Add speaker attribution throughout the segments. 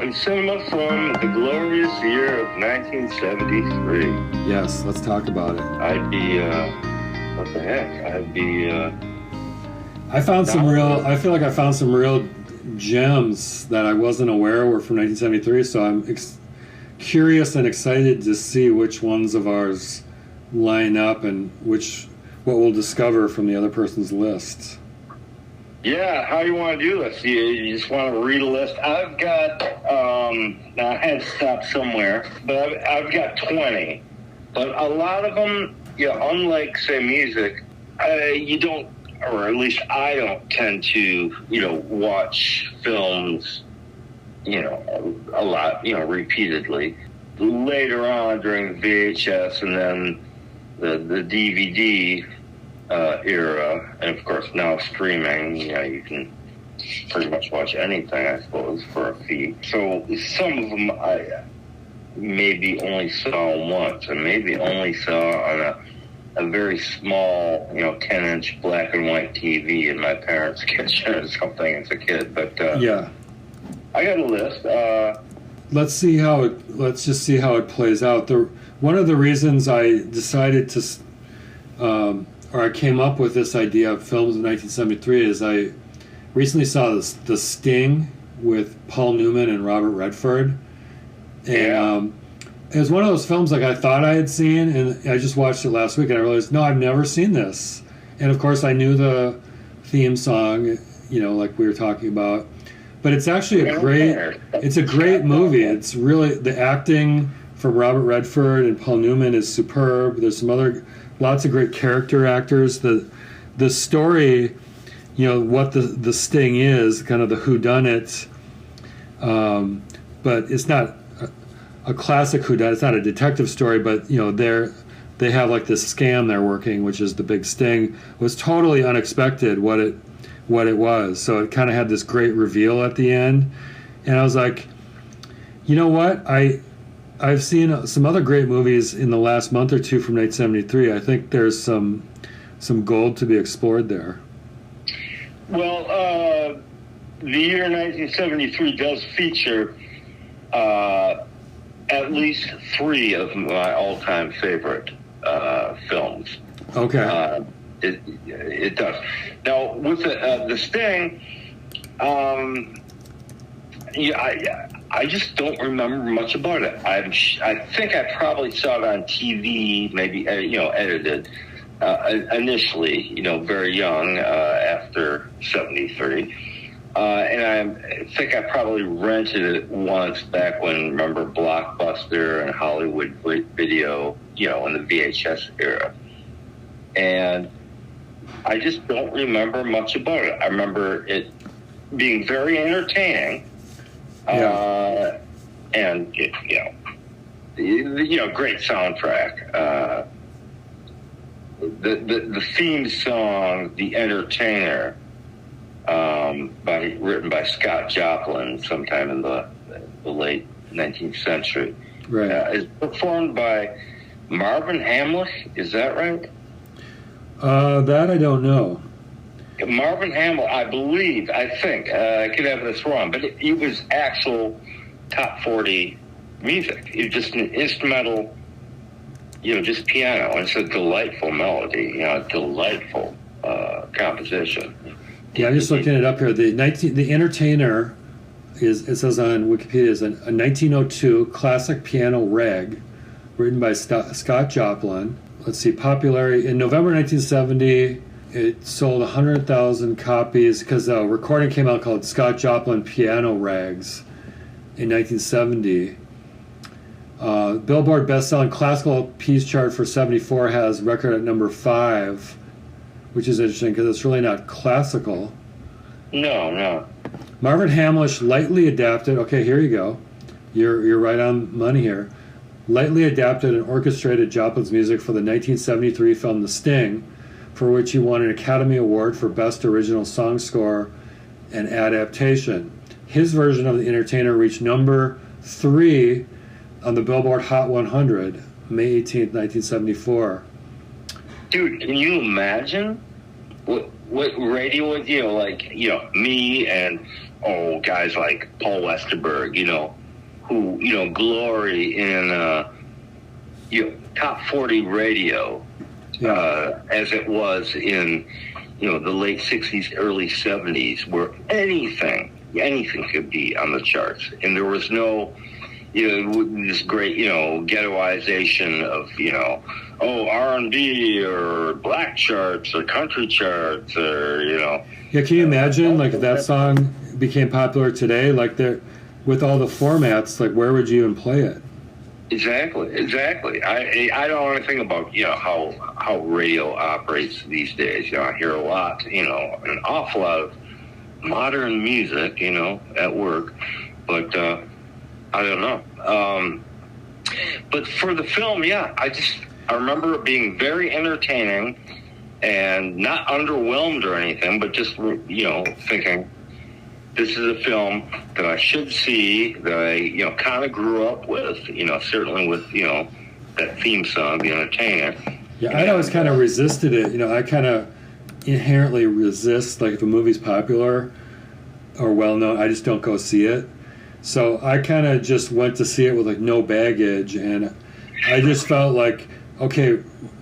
Speaker 1: talking cinema from the glorious year of 1973.
Speaker 2: Yes, let's talk about it.
Speaker 1: I'd be, what the heck? I'd be,
Speaker 2: I feel like I found some real gems that I wasn't aware were from 1973, so I'm curious and excited to see which ones of ours line up and what we'll discover from the other person's list.
Speaker 1: Yeah, how you want to do this? You just want to read a list? I've got, now I had to stop somewhere, but I've got 20. But a lot of them, unlike, say, music, you don't, or at least I don't tend to, watch films, a lot, repeatedly. Later on during the VHS and then the DVD era, and of course now streaming, you can pretty much watch anything, I suppose, for a fee. So some of them I maybe only saw once, and maybe only saw on a very small, 10-inch black and white TV in my parents' kitchen or something as a kid. But
Speaker 2: yeah,
Speaker 1: I got a list.
Speaker 2: Let's just see how it plays out. One of the reasons I decided to, or I came up with this idea of films in 1973 is I recently saw The Sting with Paul Newman and Robert Redford. And it was one of those films like I thought I had seen, and I just watched it last week and I realized, no, I've never seen this. And of course I knew the theme song, like we were talking about. But it's actually a great movie. It's really, the acting from Robert Redford and Paul Newman is superb. There's lots of great character actors. The story, what the Sting is, kind of the whodunit, but it's not a classic whodunit. It's not a detective story, but they have like this scam they're working, which is the big sting. It was totally unexpected what it was. So it kind of had this great reveal at the end, and I was like, you know what? I've seen some other great movies in the last month or two from 1973. I think there's some gold to be explored there.
Speaker 1: Well, the year 1973 does feature at least 3 of my all-time favorite films.
Speaker 2: Okay.
Speaker 1: It does. Now, with the Sting, I just don't remember much about it. I think I probably saw it on TV, maybe edited initially, very young, after 73. And I think I probably rented it once back when, remember, Blockbuster and Hollywood Video, in the VHS era. And I just don't remember much about it. I remember it being very entertaining.
Speaker 2: Yeah.
Speaker 1: And great soundtrack. The theme song, "The Entertainer," written by Scott Joplin, sometime in the late 19th century,
Speaker 2: right? Is
Speaker 1: performed by Marvin Hamlisch. Is that right?
Speaker 2: That I don't know.
Speaker 1: Marvin Hamlisch, I think, I could have this wrong, but it was actual top 40 music. It was just an instrumental, just piano. And it's a delightful melody, delightful composition.
Speaker 2: Yeah, I'm just looking it up here. The Entertainer it says on Wikipedia, is a 1902 classic piano rag written by Scott Joplin. Let's see, popularity in November 1970. It sold 100,000 copies because a recording came out called Scott Joplin Piano Rags in 1970. Billboard best-selling classical piece chart for 74 has record at number 5, which is interesting because it's really not classical.
Speaker 1: No.
Speaker 2: Marvin Hamlisch lightly adapted. Okay, here you go. You're right on money here. Lightly adapted and orchestrated Joplin's music for the 1973 film The Sting, for which he won an Academy Award for Best Original Song Score and Adaptation. His version of The Entertainer reached number 3 on the Billboard Hot 100, May 18th, 1974.
Speaker 1: Dude, can you imagine what radio with, me and, guys like Paul Westerberg, who glory in top 40 radio, as it was in the late 60s, early 70s, where anything could be on the charts, and there was no this great ghettoization of R&B or black charts or country charts or
Speaker 2: Yeah, can you imagine like if that song became popular today, like with all the formats, like where would you even play it?
Speaker 1: Exactly. I don't know anything about how radio operates these days. I hear a lot, an awful lot of modern music, at work, but I don't know. But for the film, I remember it being very entertaining and not underwhelmed or anything, but just thinking, this is a film that I should see, that I, kind of grew up with, certainly with, that theme song, The Entertainer.
Speaker 2: Yeah, I'd always kind of resisted it. I kind of inherently resist, like if a movie's popular or well-known, I just don't go see it. So I kind of just went to see it with like no baggage, and I just felt like, okay,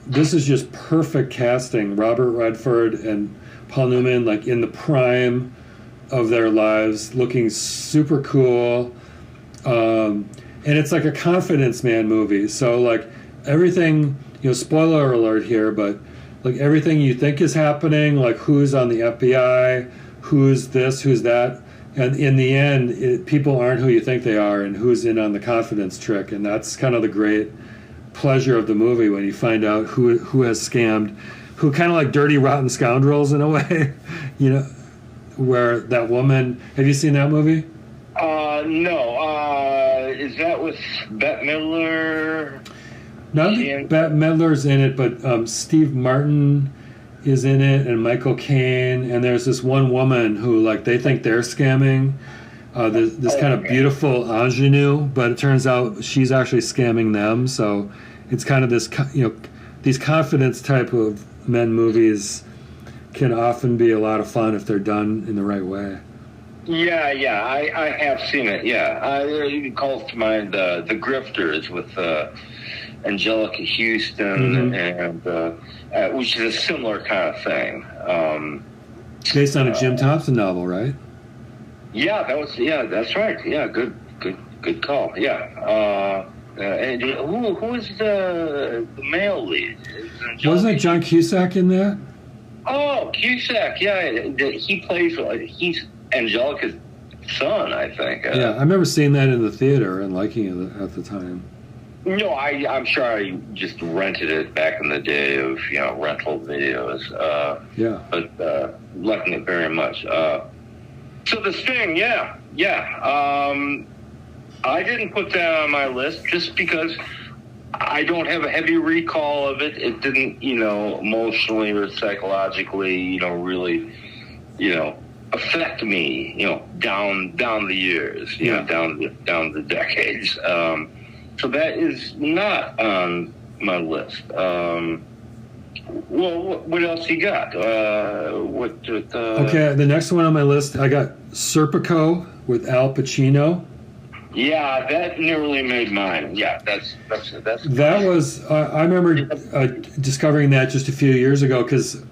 Speaker 2: this is just perfect casting. Robert Redford and Paul Newman, like in the prime of their lives, looking super cool, and it's like a confidence man movie. So like everything, spoiler alert here, but like everything you think is happening, like who's on the FBI, who's this, who's that, and in the end, people aren't who you think they are, and who's in on the confidence trick, and that's kind of the great pleasure of the movie when you find out who has scammed, who kind of like dirty rotten scoundrels in a way, where that woman. Have you seen that movie?
Speaker 1: No. Is that with Bette Midler?
Speaker 2: Not Bette Midler's in it, but Steve Martin is in it, and Michael Caine, and there's this one woman who like they think they're scamming this kind of beautiful ingenue, but it turns out she's actually scamming them. So it's kind of this these confidence type of men movies can often be a lot of fun if they're done in the right way.
Speaker 1: Yeah, I have seen it. Yeah, it calls to mind the Grifters with Angelica Houston, and which is a similar kind of thing.
Speaker 2: Based on a Jim Thompson novel, right?
Speaker 1: Yeah, that's right. Yeah, good call. Yeah. And who is the male lead?
Speaker 2: Wasn't it John Cusack in that?
Speaker 1: Oh, Cusack, yeah. He plays, he's Angelica's son, I think.
Speaker 2: Yeah, I remember seeing that in the theater and liking it at the time.
Speaker 1: No, I'm sure I just rented it back in the day of, rental videos. But liking it very much. So The Sting, yeah. I didn't put that on my list just because I don't have a heavy recall of it. It didn't, emotionally or psychologically, really, affect me, down the years, down the decades. So that is not on my list. Well, what else you got?
Speaker 2: Okay, the next one on my list, I got Serpico with Al Pacino.
Speaker 1: Yeah, that nearly made mine. Yeah, that's.
Speaker 2: That was. I remember discovering that just a few years ago because,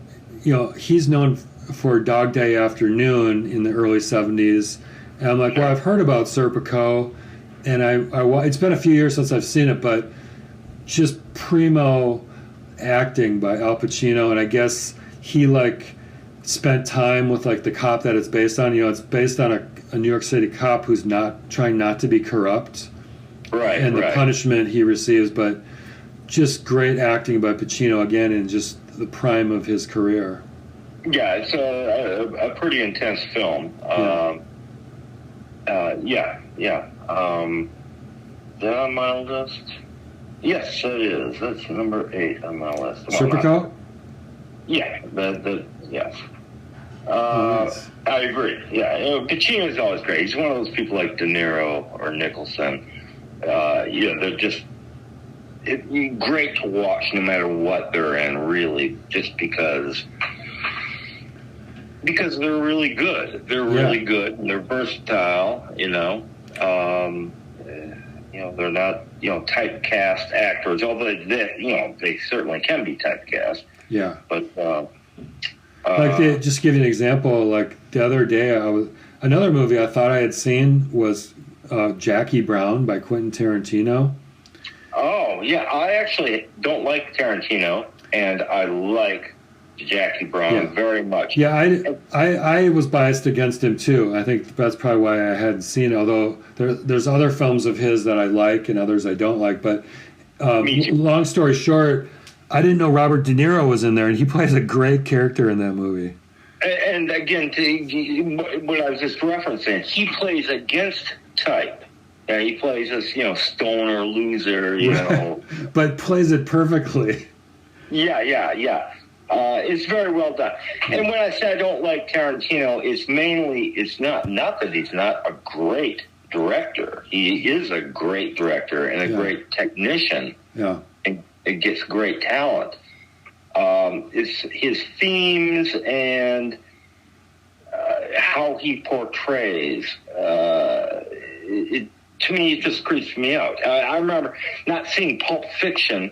Speaker 2: he's known for Dog Day Afternoon in the early '70s, and I'm like, well, I've heard about Serpico, and it's been a few years since I've seen it, but just primo acting by Al Pacino, and I guess he spent time with the cop that it's based on. It's based on a New York City cop who's trying not to be corrupt,
Speaker 1: right?
Speaker 2: And the punishment he receives, but just great acting by Pacino again in just the prime of his career.
Speaker 1: Yeah, it's a pretty intense film. Yeah. Is that on my list? Yes, it is. That's number 8 on my list.
Speaker 2: Serpico?
Speaker 1: Yeah, yes.
Speaker 2: Nice.
Speaker 1: I agree. Yeah, Pacino's always great. He's one of those people like De Niro or Nicholson. They're just great to watch no matter what they're in, really, just because they're really good. They're really good. And they're versatile, they're not typecast actors, although they certainly can be typecast.
Speaker 2: Yeah.
Speaker 1: But
Speaker 2: just give you an example. Like the other day, another movie I thought I had seen was Jackie Brown by Quentin Tarantino.
Speaker 1: Oh yeah, I actually don't like Tarantino, and I like Jackie Brown very much.
Speaker 2: Yeah, I was biased against him too. I think that's probably why I hadn't seen it, although there's other films of his that I like and others I don't like. But long story short, I didn't know Robert De Niro was in there, and he plays a great character in that movie.
Speaker 1: And again, what I was just referencing, he plays against type. Yeah, he plays this, stoner loser,
Speaker 2: but plays it perfectly.
Speaker 1: Yeah. It's very well done. And when I say I don't like Tarantino, it's not that he's not a great director. He is a great director and a great technician.
Speaker 2: Yeah.
Speaker 1: And it gets great talent. It's his themes and how he portrays. To me, it just creeps me out. I remember not seeing Pulp Fiction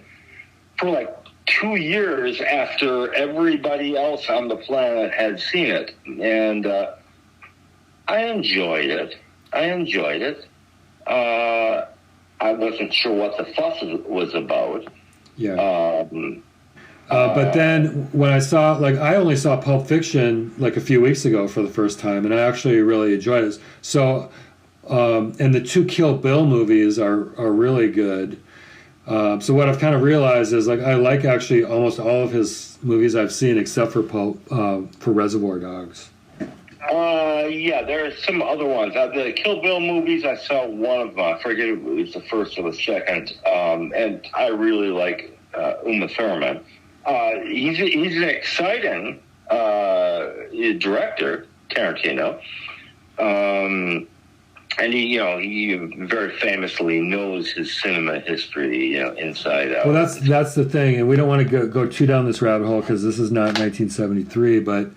Speaker 1: for like 2 years after everybody else on the planet had seen it. And I enjoyed it. I wasn't sure what the fuss was about.
Speaker 2: Yeah. But then when I only saw Pulp Fiction like a few weeks ago for the first time, and I actually really enjoyed it. So, and the 2 Kill Bill movies are really good. So what I've kind of realized is I like actually almost all of his movies I've seen except for for Reservoir Dogs.
Speaker 1: Yeah, there are some other ones. The Kill Bill movies, I saw one of them. I forget if it was the first or the second. And I really like Uma Thurman. He's an exciting director, Tarantino. And he very famously knows his cinema history, inside out.
Speaker 2: Well, that's the thing, and we don't want to go too down this rabbit hole because this is not 1973. But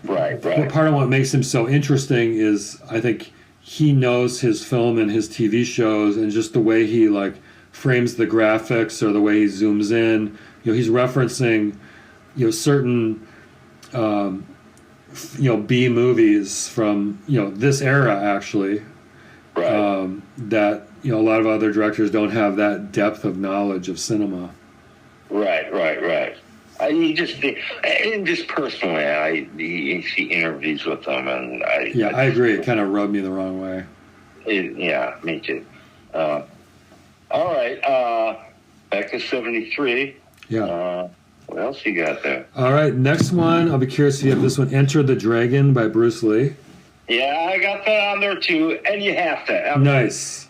Speaker 1: right.
Speaker 2: Part of what makes him so interesting is I think he knows his film and his TV shows, and just the way he frames the graphics or the way he zooms in. He's referencing certain B movies from this era actually.
Speaker 1: Right.
Speaker 2: That a lot of other directors don't have that depth of knowledge of cinema.
Speaker 1: Right. Just personally, I see interviews with them, and
Speaker 2: I agree. It kind of rubbed me the wrong way.
Speaker 1: Me too. All right, back to 73.
Speaker 2: Yeah.
Speaker 1: What else you got there?
Speaker 2: All right, next one. I'll be curious if you have this one. Enter the Dragon by Bruce Lee.
Speaker 1: Yeah, I got that on there too, and you have to.
Speaker 2: Nice.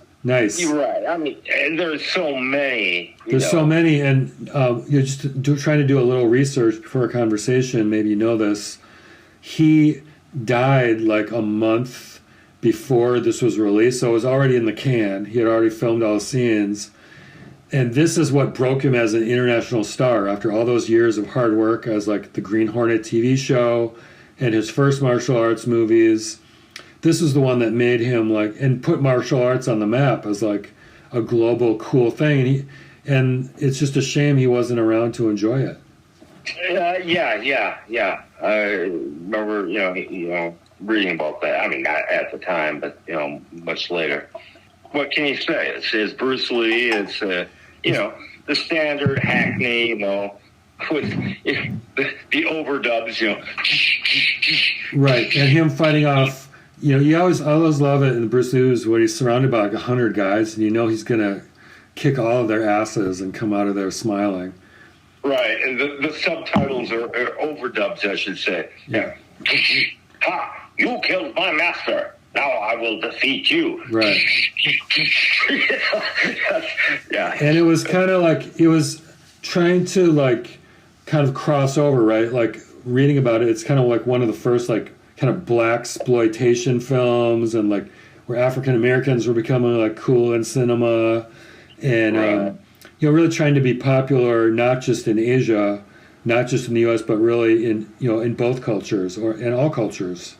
Speaker 1: You're right. And there's so many.
Speaker 2: So many, and you're just trying to do a little research before a conversation. Maybe you know this. He died like a month before this was released, so it was already in the can. He had already filmed all the scenes. And this is what broke him as an international star after all those years of hard work as the Green Hornet TV show and his first martial arts movies. This was the one that made him and put martial arts on the map as a global cool thing. And it's just a shame he wasn't around to enjoy it.
Speaker 1: Yeah. I remember, reading about that. Not at the time, but much later. What can you say? It's Bruce Lee. It's the standard Hackney. With the overdubs.
Speaker 2: Right, and him fighting off. I always love it in Bruce Lee when he's surrounded by 100 guys, and he's gonna kick all of their asses and come out of there smiling.
Speaker 1: Right, and the subtitles are overdubs, I should say.
Speaker 2: Yeah.
Speaker 1: Ha! You killed my master. Now I will defeat you.
Speaker 2: Right.
Speaker 1: Yeah.
Speaker 2: And it was kind of it was trying to kind of cross over, right? Reading about it, it's kind of one of the first kind of black exploitation films, and where African Americans were becoming cool in cinema, and
Speaker 1: right.
Speaker 2: Really trying to be popular not just in Asia, not just in the U.S., but really in both cultures or in all cultures.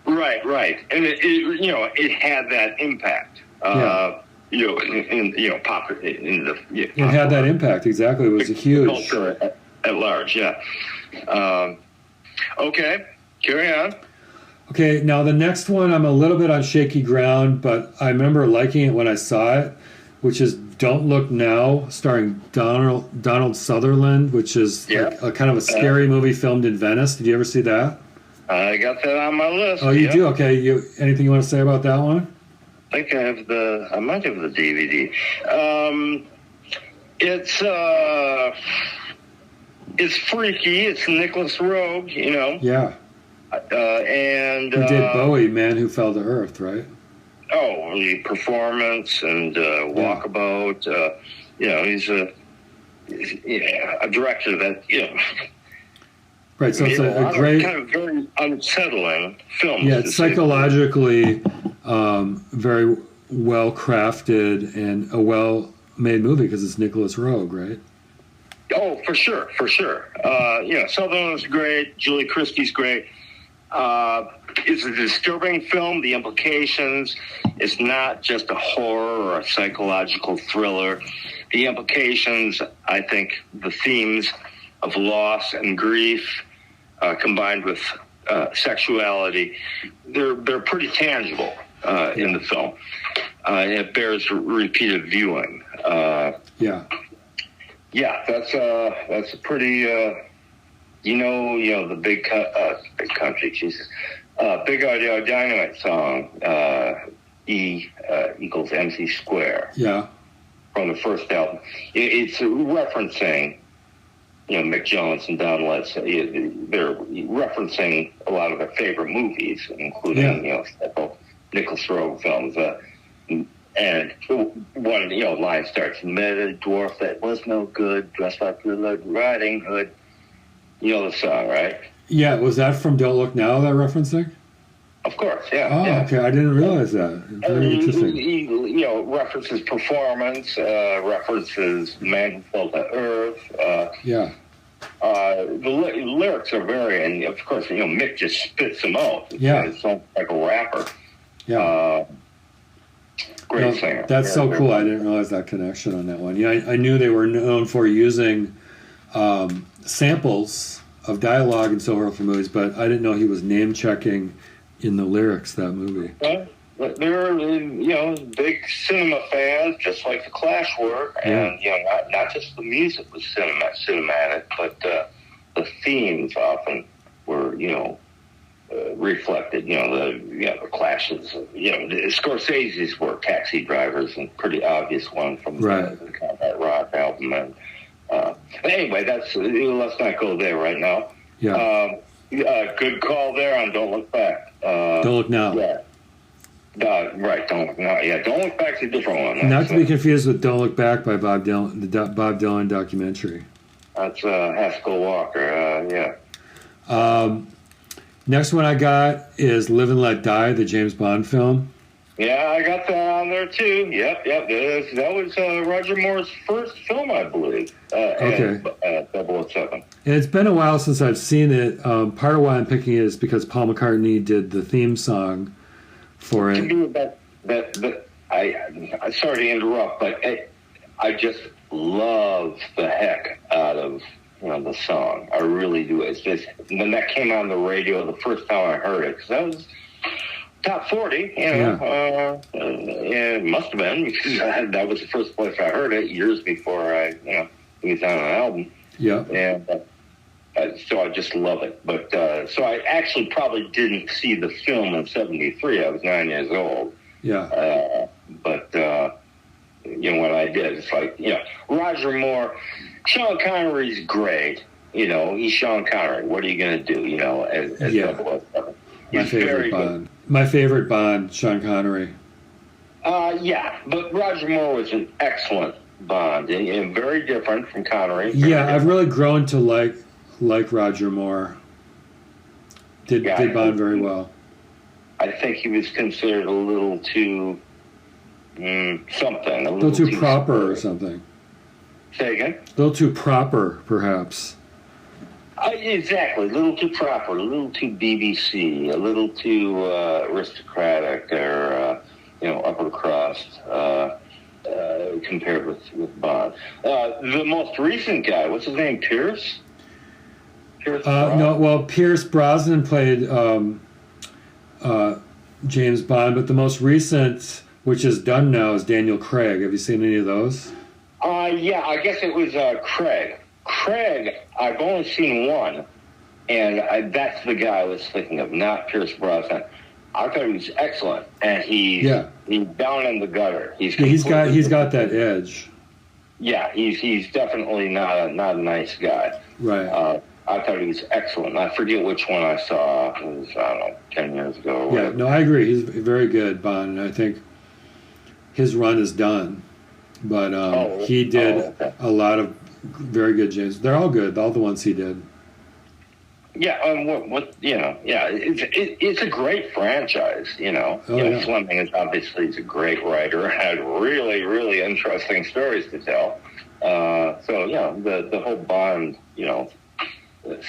Speaker 1: Right, and it had that impact. pop in the. Yeah,
Speaker 2: it had that impact, exactly. It was a huge.
Speaker 1: Culture at large, yeah. Okay, carry on.
Speaker 2: Okay, now the next one, I'm a little bit on shaky ground, but I remember liking it when I saw it, which is Don't Look Now, starring Donald Sutherland, which is like a kind of a scary movie filmed in Venice. Did you ever see that?
Speaker 1: I got that on my list.
Speaker 2: Oh, you do? Okay. Anything you want to say about that one?
Speaker 1: I think I might have the DVD. It's freaky. It's Nicholas Roeg,
Speaker 2: Yeah.
Speaker 1: And
Speaker 2: Who did Bowie, Man Who Fell to Earth, right?
Speaker 1: Oh, the performance and Walkabout. He's a director that
Speaker 2: Right, so it's a great,
Speaker 1: kind of very unsettling film.
Speaker 2: Yeah, it's psychologically very well crafted and a well made movie because it's Nicholas Roeg, right?
Speaker 1: Oh, for sure. Sutherland's great. Julie Christie's great. It's a disturbing film. The implications. It's not just a horror or a psychological thriller. The implications, I think, the themes of loss and grief, combined with sexuality, they're pretty tangible in the film. It bears repeated viewing. Yeah, that's a pretty, the big country, Jesus, Big Audio Dynamite song, E equals MC square.
Speaker 2: Yeah.
Speaker 1: From the first album, it's referencing, Mick Jones and Don Letts. They're referencing a lot of their favorite movies, including several Nicholas Roeg films. And one, line starts, met a dwarf that was no good, dressed like Red Riding Hood. You know the song, right?
Speaker 2: Yeah, was that from Don't Look Now, that referencing?
Speaker 1: Of course, yeah.
Speaker 2: Oh,
Speaker 1: yeah.
Speaker 2: Okay, I didn't realize that. Very interesting.
Speaker 1: He references performance, references Man Who Fell to Earth. The lyrics are very, and of course, Mick just spits them out. It's like a rapper.
Speaker 2: Yeah.
Speaker 1: Great singer.
Speaker 2: That's so cool. I didn't realize that connection on that one. Yeah, I knew they were known for using samples of dialogue and so forth for movies, but I didn't know he was name checking in the lyrics that movie.
Speaker 1: Well, they're big cinema fans, just like the Clash were, and not just the music was cinematic, but the themes often were reflected. The Clashes. The Scorsese's were Taxi Drivers, and pretty obvious one from the Combat Rock album. And anyway, let's not go there right now.
Speaker 2: Yeah.
Speaker 1: Good call there on Don't Look Back.
Speaker 2: Don't Look Now.
Speaker 1: Yeah. Right, Don't Look Now. Yeah, Don't Look Back's a different one.
Speaker 2: Not to be confused with Don't Look Back by Bob Dylan, the Bob Dylan documentary.
Speaker 1: That's Haskell Walker, yeah.
Speaker 2: Next one I got is Live and Let Die, the James Bond film.
Speaker 1: Yeah, I got that on there too. Yep. That was Roger Moore's first film, I believe.
Speaker 2: Okay.
Speaker 1: 007.
Speaker 2: And it's been a while since I've seen it. Part of why I'm picking it is because Paul McCartney did the theme song for it.
Speaker 1: I'm sorry to interrupt, but I just love the heck out of the song. I really do. It's just when that came on the radio the first time I heard it, because that was top 40. It must have been, because that was the first place I heard it years before it was on an album.
Speaker 2: Yeah.
Speaker 1: And so I just love it. But so I actually probably didn't see the film in '73. I was 9 years old.
Speaker 2: Yeah.
Speaker 1: But when I did, it's like Roger Moore. Sean Connery's great. He's Sean Connery. What are you going to do? As 007.
Speaker 2: My favorite Bond. My favorite Bond, Sean Connery.
Speaker 1: But Roger Moore was an excellent Bond and very different from Connery.
Speaker 2: Yeah, I've really grown to like Roger Moore. Did Bond very well.
Speaker 1: I think he was considered a little too something. A
Speaker 2: little too proper or something.
Speaker 1: Say again?
Speaker 2: A little too proper, perhaps.
Speaker 1: Exactly. A little too proper, a little too BBC, a little too aristocratic or, upper crust. compared with Bond. The most recent guy, what's his name? Pierce.
Speaker 2: No, well, Pierce Brosnan played James Bond, but the most recent, which is done now, is Daniel Craig. Have you seen any of those?
Speaker 1: Yeah, I guess it was Craig. Craig, I've only seen one, and that's the guy I was thinking of, not Pierce Brosnan. I thought he was excellent, and he's down in the gutter. He's
Speaker 2: got that edge.
Speaker 1: Yeah, he's definitely not a nice guy.
Speaker 2: Right.
Speaker 1: I thought he was excellent. I forget which one I saw. It was, I don't know, 10 years ago. Or whatever.
Speaker 2: No, I agree. He's very good, Bond, and I think his run is done. But he did a lot of very good James. They're all good, all the ones he did.
Speaker 1: Yeah, it's a great franchise, Fleming is obviously a great writer, had really, really interesting stories to tell. The whole Bond,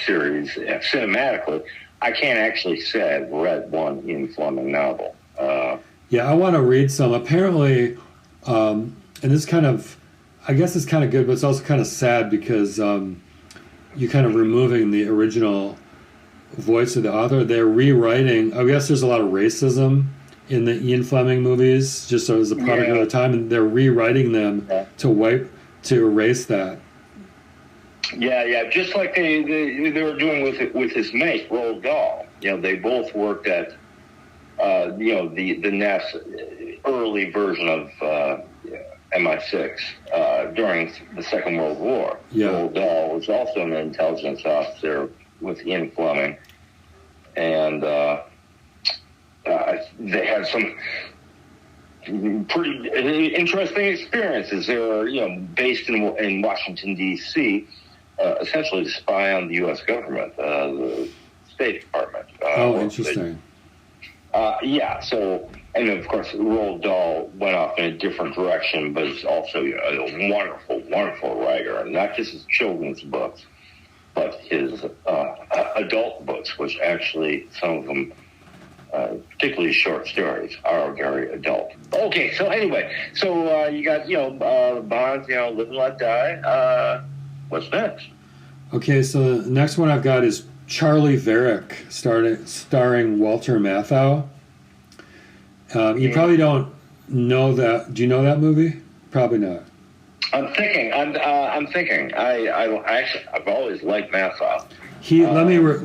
Speaker 1: series, cinematically, I can't actually say I've read one Ian Fleming novel.
Speaker 2: I want to read some. Apparently, and this kind of, I guess it's kind of good, but it's also kind of sad because you're kind of removing the original voice of the author. They're rewriting. I guess there's a lot of racism in the Ian Fleming movies, just as a product of the time, and they're rewriting them to erase that.
Speaker 1: Yeah, just like they were doing with his mate Roald Dahl. They both worked at the NES early version of MI6 during the Second World War.
Speaker 2: Yeah.
Speaker 1: Roald Dahl was also an intelligence officer with Ian Fleming, and they had some pretty interesting experiences. They were, based in Washington, D.C., essentially to spy on the U.S. government, the State Department.
Speaker 2: Interesting.
Speaker 1: And of course, Roald Dahl went off in a different direction, but is also a wonderful, wonderful writer, and not just his children's books, but his adult books, which actually, some of them, particularly short stories, are very adult. Okay, so anyway, you got, Bond, Live and Let Die. What's next?
Speaker 2: Okay, so the next one I've got is Charley Varrick, starring Walter Matthau. You probably don't know that. Do you know that movie? Probably not.
Speaker 1: I'm thinking. I've always liked Matthau.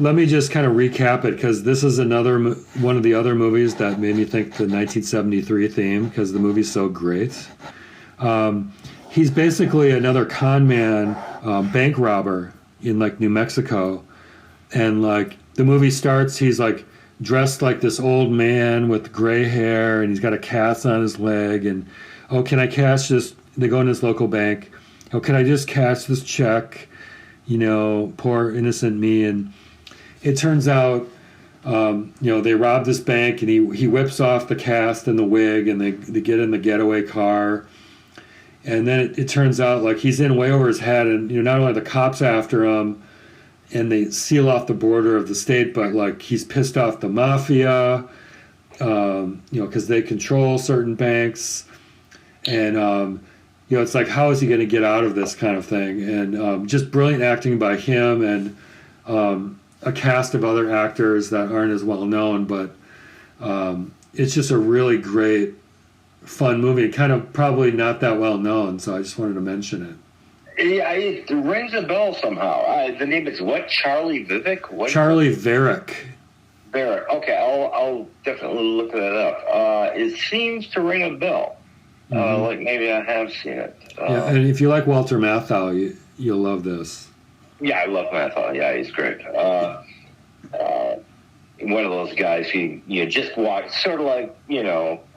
Speaker 2: Let me just kind of recap it, because this is another one of the other movies that made me think the 1973 theme, because the movie's so great. He's basically another con man, bank robber in New Mexico, and the movie starts, he's dressed like this old man with gray hair, and he's got a cast on his leg, and can I cash this? They go in his local bank. Can I just cash this check? Poor innocent me. And it turns out, they rob this bank, and he whips off the cast and the wig, and they get in the getaway car. And then it turns out he's in way over his head, and not only are the cops after him, and they seal off the border of the state, but he's pissed off the mafia, because they control certain banks, and it's how is he going to get out of this kind of thing? And just brilliant acting by him, and a cast of other actors that aren't as well known, but it's just a really great, fun movie. Kind of probably not that well known, so I just wanted to mention it.
Speaker 1: Yeah, it rings a bell somehow. The name is what? Charley Vivek? What?
Speaker 2: Charley Varrick.
Speaker 1: Varrick. Okay, I'll definitely look that up. It seems to ring a bell.
Speaker 2: Mm-hmm.
Speaker 1: Maybe I have seen it.
Speaker 2: And if you like Walter Matthau, you'll love this.
Speaker 1: Yeah, I love Matthau. Yeah, he's great. One of those guys who just watch, sort of a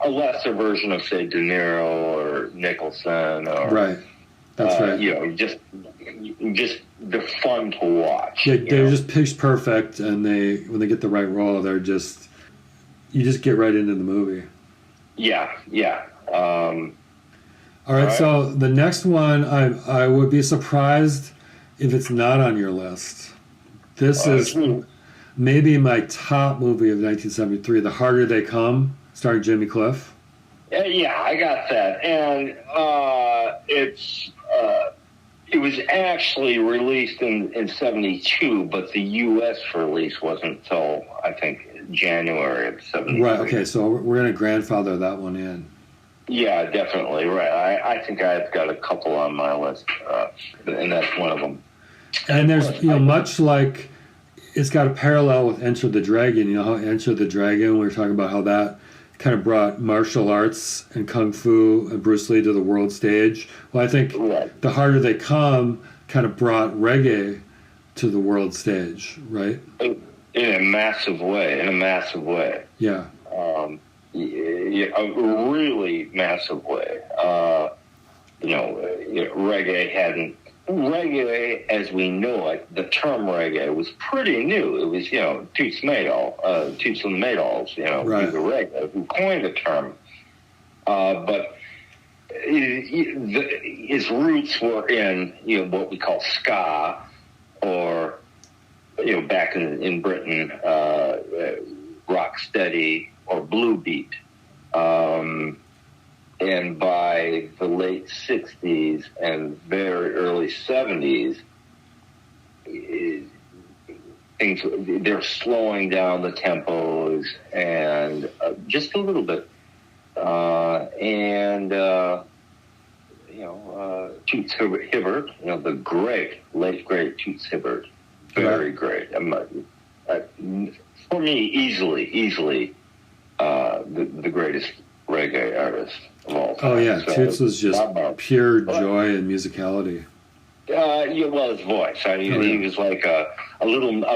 Speaker 1: lesser version of, say, De Niro or Nicholson. Or,
Speaker 2: right. That's right.
Speaker 1: Just they're fun to watch.
Speaker 2: Yeah, they're just pitch perfect, and when they get the right role, you just get right into the movie.
Speaker 1: Yeah.
Speaker 2: All right, so the next one, I would be surprised if it's not on your list. This is maybe my top movie of 1973, The Harder They Come, starring Jimmy Cliff.
Speaker 1: Yeah, I got that, and it was actually released in '72, but the U.S. release wasn't until I think January of '73.
Speaker 2: Right. Okay. So we're going to grandfather that one in.
Speaker 1: Yeah, definitely. Right. I think I've got a couple on my list, and that's one of them.
Speaker 2: And there's, much like it's got a parallel with Enter the Dragon. You know how Enter the Dragon, we were talking about how that kind of brought martial arts and kung fu and Bruce Lee to the world stage. Well, I think The Harder They Come kind of brought reggae to the world stage, right?
Speaker 1: In a massive way.
Speaker 2: Yeah.
Speaker 1: A really massive way. Reggae, as we know it, the term reggae was pretty new. It was, Toots and Maydaws,
Speaker 2: right.
Speaker 1: the reggae, who coined the term. But his roots were in, what we call ska, or, back in Britain, rocksteady or blue beat. And by the late 60s and very early 70s, they're slowing down the tempos and just a little bit. Toots Hibbert, the late great Toots Hibbert, very great. For me, easily the greatest reggae artist of all time.
Speaker 2: Oh yeah, Toots was just pure joy and musicality.
Speaker 1: His voice. He was like a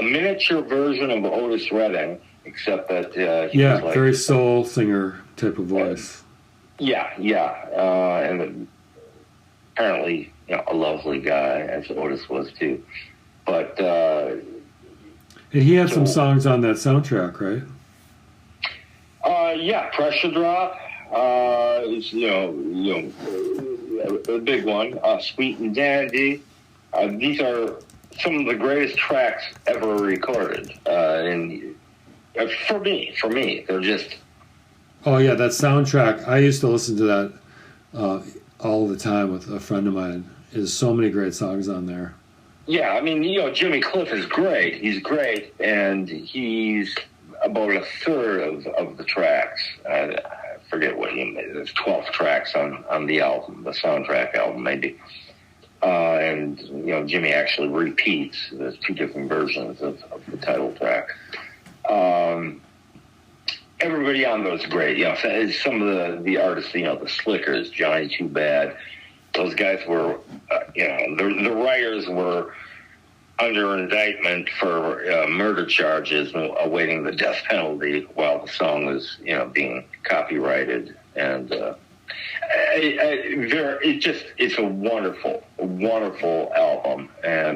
Speaker 1: miniature version of Otis Redding, except that he was like
Speaker 2: very soul singer type of voice.
Speaker 1: And apparently, a lovely guy, as Otis was too. But
Speaker 2: and he had some songs on that soundtrack, right?
Speaker 1: Pressure Drop is a big one. Sweet and Dandy. These are some of the greatest tracks ever recorded. And for me, they're just.
Speaker 2: Oh yeah, that soundtrack. I used to listen to that all the time with a friend of mine. There's so many great songs on there.
Speaker 1: Yeah, Jimmy Cliff is great. He's great, and he's about a third of the tracks. I forget what he made. There's 12 tracks on the album, the soundtrack album, maybe. And Jimmy actually repeats. There's two different versions of the title track. Everybody on those is great. Some of the artists, the Slickers, Johnny Too Bad. Those guys were, the writers were under indictment for murder charges, awaiting the death penalty while the song was, being copyrighted. And it's a wonderful album.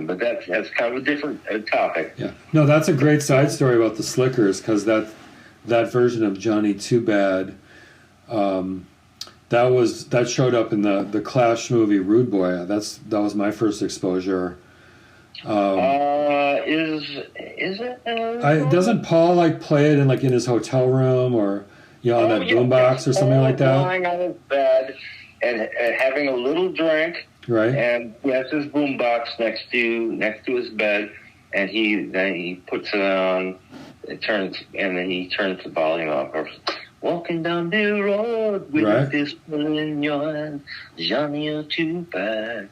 Speaker 1: But that's kind of a different topic.
Speaker 2: Yeah, no, that's a great side story about the Slickers, because that version of Johnny Too Bad, that showed up in the Clash movie Rude Boy. That was my first exposure.
Speaker 1: Is it?
Speaker 2: Doesn't Paul play it in his hotel room or on that boombox or something like that?
Speaker 1: Lying on his bed and having a little drink,
Speaker 2: right?
Speaker 1: And he has his boombox next to his bed, and he puts it on. He turns the volume up. Or, walking down the road with a pistol in your hand, Johnny, you're too bad.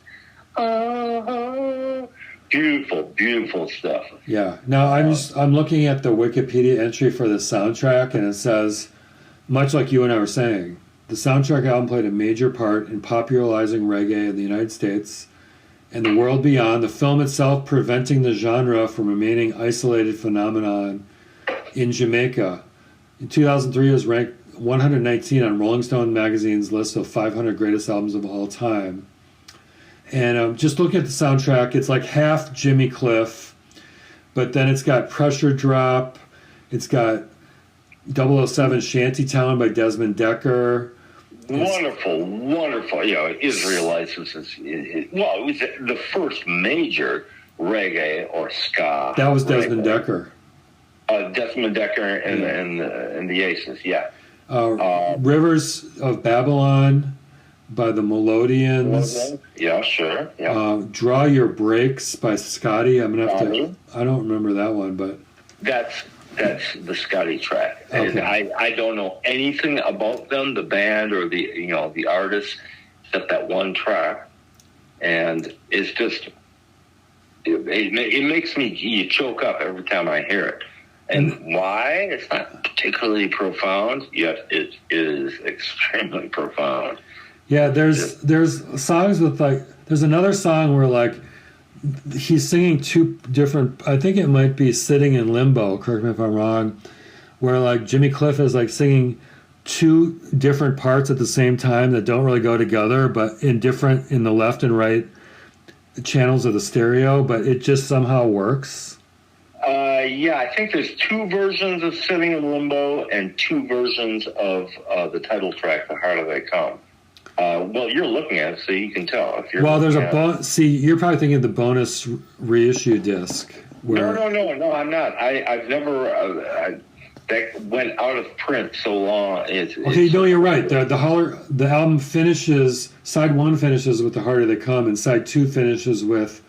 Speaker 1: Oh. Beautiful stuff.
Speaker 2: Yeah. Now I'm looking at the Wikipedia entry for the soundtrack, and it says, much like you and I were saying, the soundtrack album played a major part in popularizing reggae in the United States and the world beyond. The film itself preventing the genre from remaining isolated phenomenon in Jamaica. In 2003, it was ranked 119 on Rolling Stone magazine's list of 500 greatest albums of all time. And just looking at the soundtrack, it's like half Jimmy Cliff, but then it's got Pressure Drop, it's got 007 Shantytown by Desmond Decker.
Speaker 1: Wonderful. Israelites was it was the first major reggae or ska.
Speaker 2: That was Desmond Decker.
Speaker 1: Desmond Decker and the Aces, yeah.
Speaker 2: Rivers of Babylon by the Melodians.
Speaker 1: Yeah, sure. Yeah.
Speaker 2: Draw Your Breaks by Scotty. I'm gonna have to. I don't remember that one, but
Speaker 1: that's the Scotty track.
Speaker 2: Okay.
Speaker 1: And I don't know anything about them, the band or the artist, except that one track, and it's just it makes me choke up every time I hear it. And why? It's not particularly profound, yet it is extremely profound.
Speaker 2: Yeah, there's songs with there's another song where he's singing two different. I think it might be Sitting in Limbo. Correct me if I'm wrong. Where Jimmy Cliff is singing two different parts at the same time that don't really go together, but in the left and right channels of the stereo. But it just somehow works.
Speaker 1: Yeah, I think there's two versions of Sitting in Limbo and two versions of the title track, The Harder They Come. Well, you're looking at it, so you can tell. If you're
Speaker 2: there's a bonus. See, you're probably thinking of the bonus reissue disc.
Speaker 1: No, I'm not. I've never. That went out of print so long.
Speaker 2: You're right. The album finishes. Side 1 finishes with The Harder They Come, and side 2 finishes with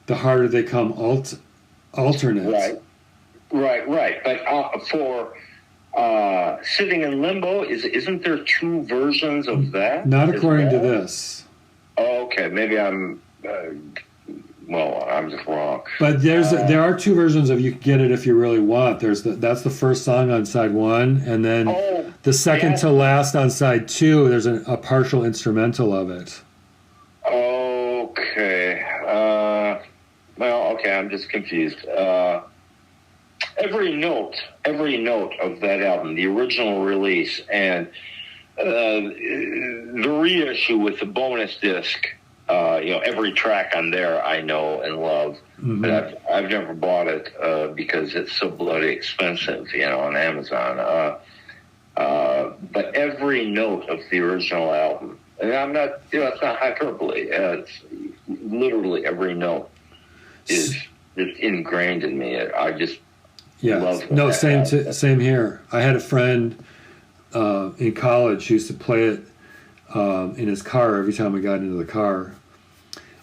Speaker 2: The Harder They Come alternate.
Speaker 1: Right. But for Sitting in Limbo, isn't there two versions of that?
Speaker 2: Not according to this.
Speaker 1: Oh, okay, maybe I'm. I'm just wrong.
Speaker 2: But there are two versions of You Can Get It If You Really Want. That's the first song on side 1, and then the second to last on side 2. There's a partial instrumental of it.
Speaker 1: Okay. I'm just confused. Every note of that album, the original release and the reissue with the bonus disc, every track on there I know and love, but I've never bought it because it's so bloody expensive, on Amazon. But every note of the original album, and I'm not, it's not hyperbole. It's literally every note is ingrained in me. I just love it.
Speaker 2: No, same here. I had a friend in college who used to play it in his car every time we got into the car.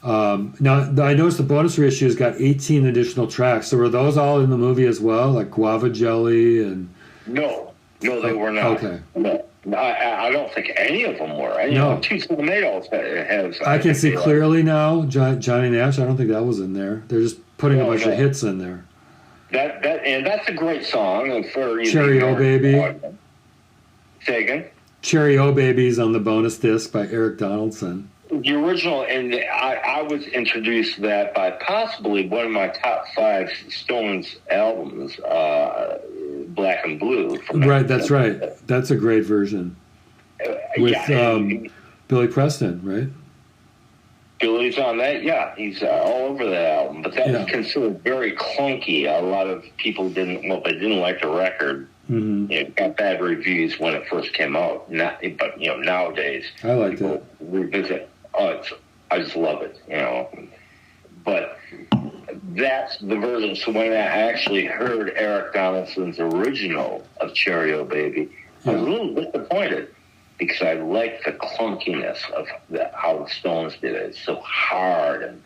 Speaker 2: Now, I noticed the bonus reissue's got 18 additional tracks. So were those all in the movie as well, like Guava Jelly and?
Speaker 1: No, they were not.
Speaker 2: Okay.
Speaker 1: No, I don't think any of them were. Two Tomatoes has.
Speaker 2: I can see clearly now. Johnny Nash. I don't think that was in there. They're just putting a bunch of hits in there.
Speaker 1: That's a great song for
Speaker 2: Cherry O Baby.
Speaker 1: Say again?
Speaker 2: Cherry O Baby's on the bonus disc by Eric Donaldson.
Speaker 1: The original, and I was introduced to that by possibly one of my top 5 Stones albums, Black and Blue.
Speaker 2: Right, that's right. That's a great version. With Billy Preston, right?
Speaker 1: Billy's on that, yeah. He's all over that album. But that was considered very clunky. A lot of people didn't like the record. Mm-hmm. It got bad reviews when it first came out. But nowadays,
Speaker 2: I like
Speaker 1: people revisit. I just love it, But that's the version. So when I actually heard Eric Donaldson's original of Cherry O Baby, I was a little disappointed because I liked the clunkiness of how the Stones did it. It's so hard and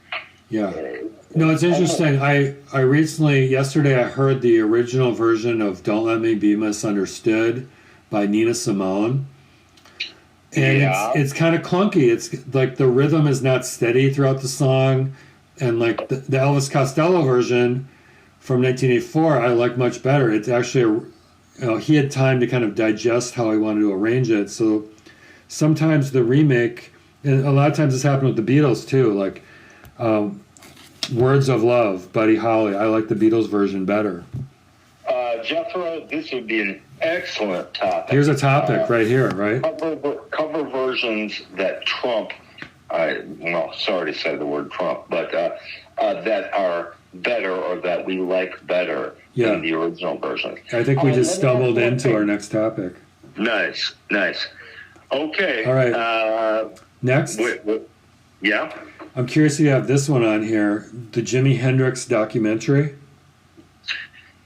Speaker 2: it's interesting. I recently, yesterday, I heard the original version of Don't Let Me Be Misunderstood by Nina Simone. And it's kind of clunky. It's like the rhythm is not steady throughout the song. And like the Elvis Costello version from 1984, I like much better. It's actually, he had time to kind of digest how he wanted to arrange it. So sometimes the remake, and a lot of times this happened with the Beatles too, like Words of Love, Buddy Holly. I like the Beatles version better.
Speaker 1: Jethro, this would be an excellent topic.
Speaker 2: Here's a topic right here, right?
Speaker 1: Cover versions that trump, sorry to say the word Trump, but that are better or that we like better than the original version.
Speaker 2: I think we just stumbled into our next topic.
Speaker 1: Nice. Okay.
Speaker 2: All right. Next?
Speaker 1: Yeah?
Speaker 2: I'm curious if you have this one on here, the Jimi Hendrix documentary.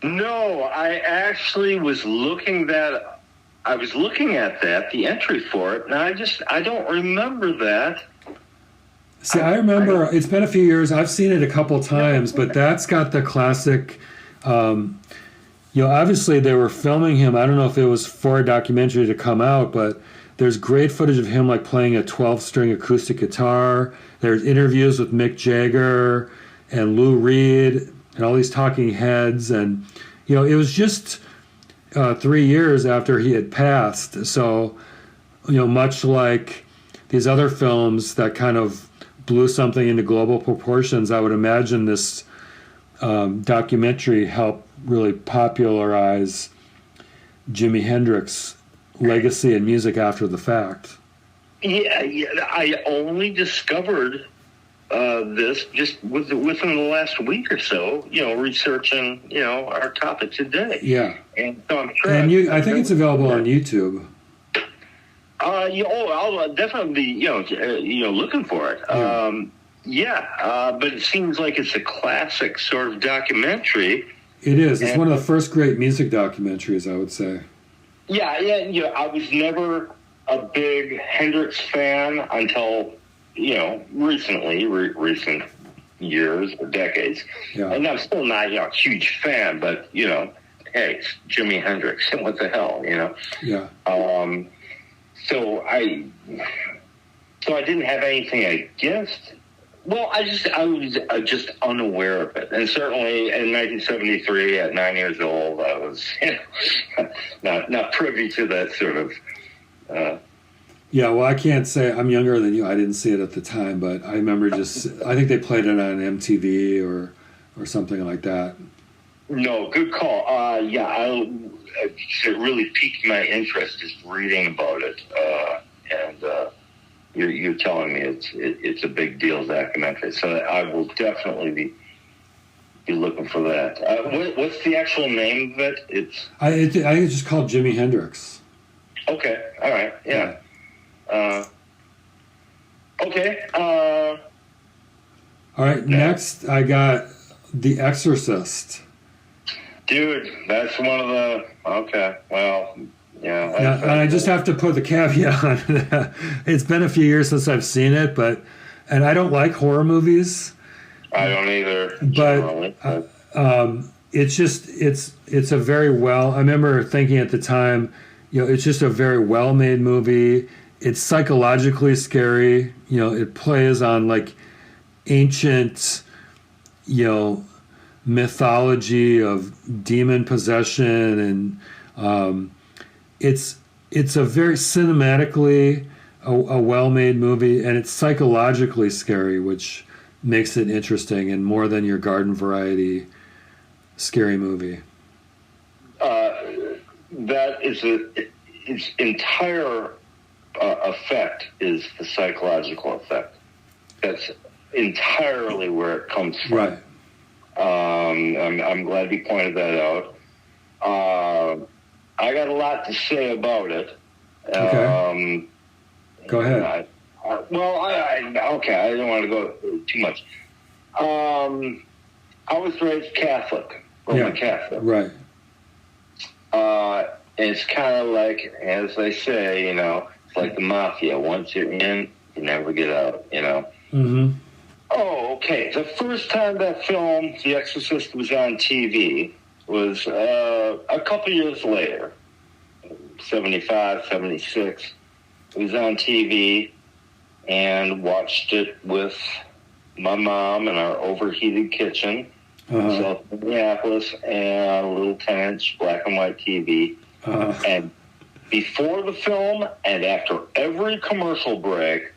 Speaker 1: No, I actually was looking that I was looking at that, the entry for it, and I don't remember that.
Speaker 2: See, I remember, it's been a few years, I've seen it a couple times, but that's got the classic, obviously they were filming him, I don't know if it was for a documentary to come out, but there's great footage of him like playing a 12-string acoustic guitar. There's interviews with Mick Jagger and Lou Reed and all these talking heads, and it was just 3 years after he had passed, so much like these other films that kind of blew something into global proportions, I would imagine this documentary helped really popularize Jimi Hendrix's legacy and music after the fact.
Speaker 1: Yeah, I only discovered this just within the last week or so, researching, our topic today.
Speaker 2: Yeah.
Speaker 1: And so I'm sure.
Speaker 2: And I think it's available on YouTube.
Speaker 1: I'll definitely be, looking for it. But it seems like it's a classic sort of documentary.
Speaker 2: It is. It's one of the first great music documentaries, I would say.
Speaker 1: Yeah. I was never a big Hendrix fan until, recent years or decades. Yeah. And I'm still not, a huge fan, but, hey, it's Jimi Hendrix. What the hell,
Speaker 2: Yeah.
Speaker 1: So I didn't have anything against. Well, I was just unaware of it, and certainly in 1973, at 9 years old, I was not privy to that sort of.
Speaker 2: Yeah, well, I can't say I'm younger than you. I didn't see it at the time, but I remember I think they played it on MTV or something like that.
Speaker 1: No, good call. It really piqued my interest just reading about it, and you're telling me it's a big deal documentary. So I will definitely be looking for that. What's the actual name of it?
Speaker 2: I think it's just called Jimi Hendrix.
Speaker 1: Okay, all right, yeah. Okay.
Speaker 2: All right, next I got The Exorcist.
Speaker 1: Dude, that's one of the... Okay, well, yeah.
Speaker 2: And I just have to put the caveat on that. It's been a few years since I've seen it, and I don't like horror movies.
Speaker 1: I don't either.
Speaker 2: But it's a very well... I remember thinking at the time, it's just a very well-made movie. It's psychologically scary. It plays on, like, ancient, mythology of demon possession, and it's a very cinematically a well-made movie, and it's psychologically scary, which makes it interesting and more than your garden variety scary movie.
Speaker 1: That is its entire effect is the psychological effect. That's entirely where it comes from.
Speaker 2: Right.
Speaker 1: I'm glad you pointed that out. I got a lot to say about it.
Speaker 2: Okay. Go ahead.
Speaker 1: I don't want to go too much. I was raised Catholic, Roman Catholic.
Speaker 2: Right.
Speaker 1: It's kind of like, as they say, it's like the mafia. Once you're in, you never get out,
Speaker 2: Mm-hmm.
Speaker 1: Oh, okay. The first time that film, The Exorcist, was on TV was a couple years later, 75, 76. It was on TV, and watched it with my mom in our overheated kitchen in South Minneapolis, and a little 10-inch black and white TV. And before the film and after every commercial break,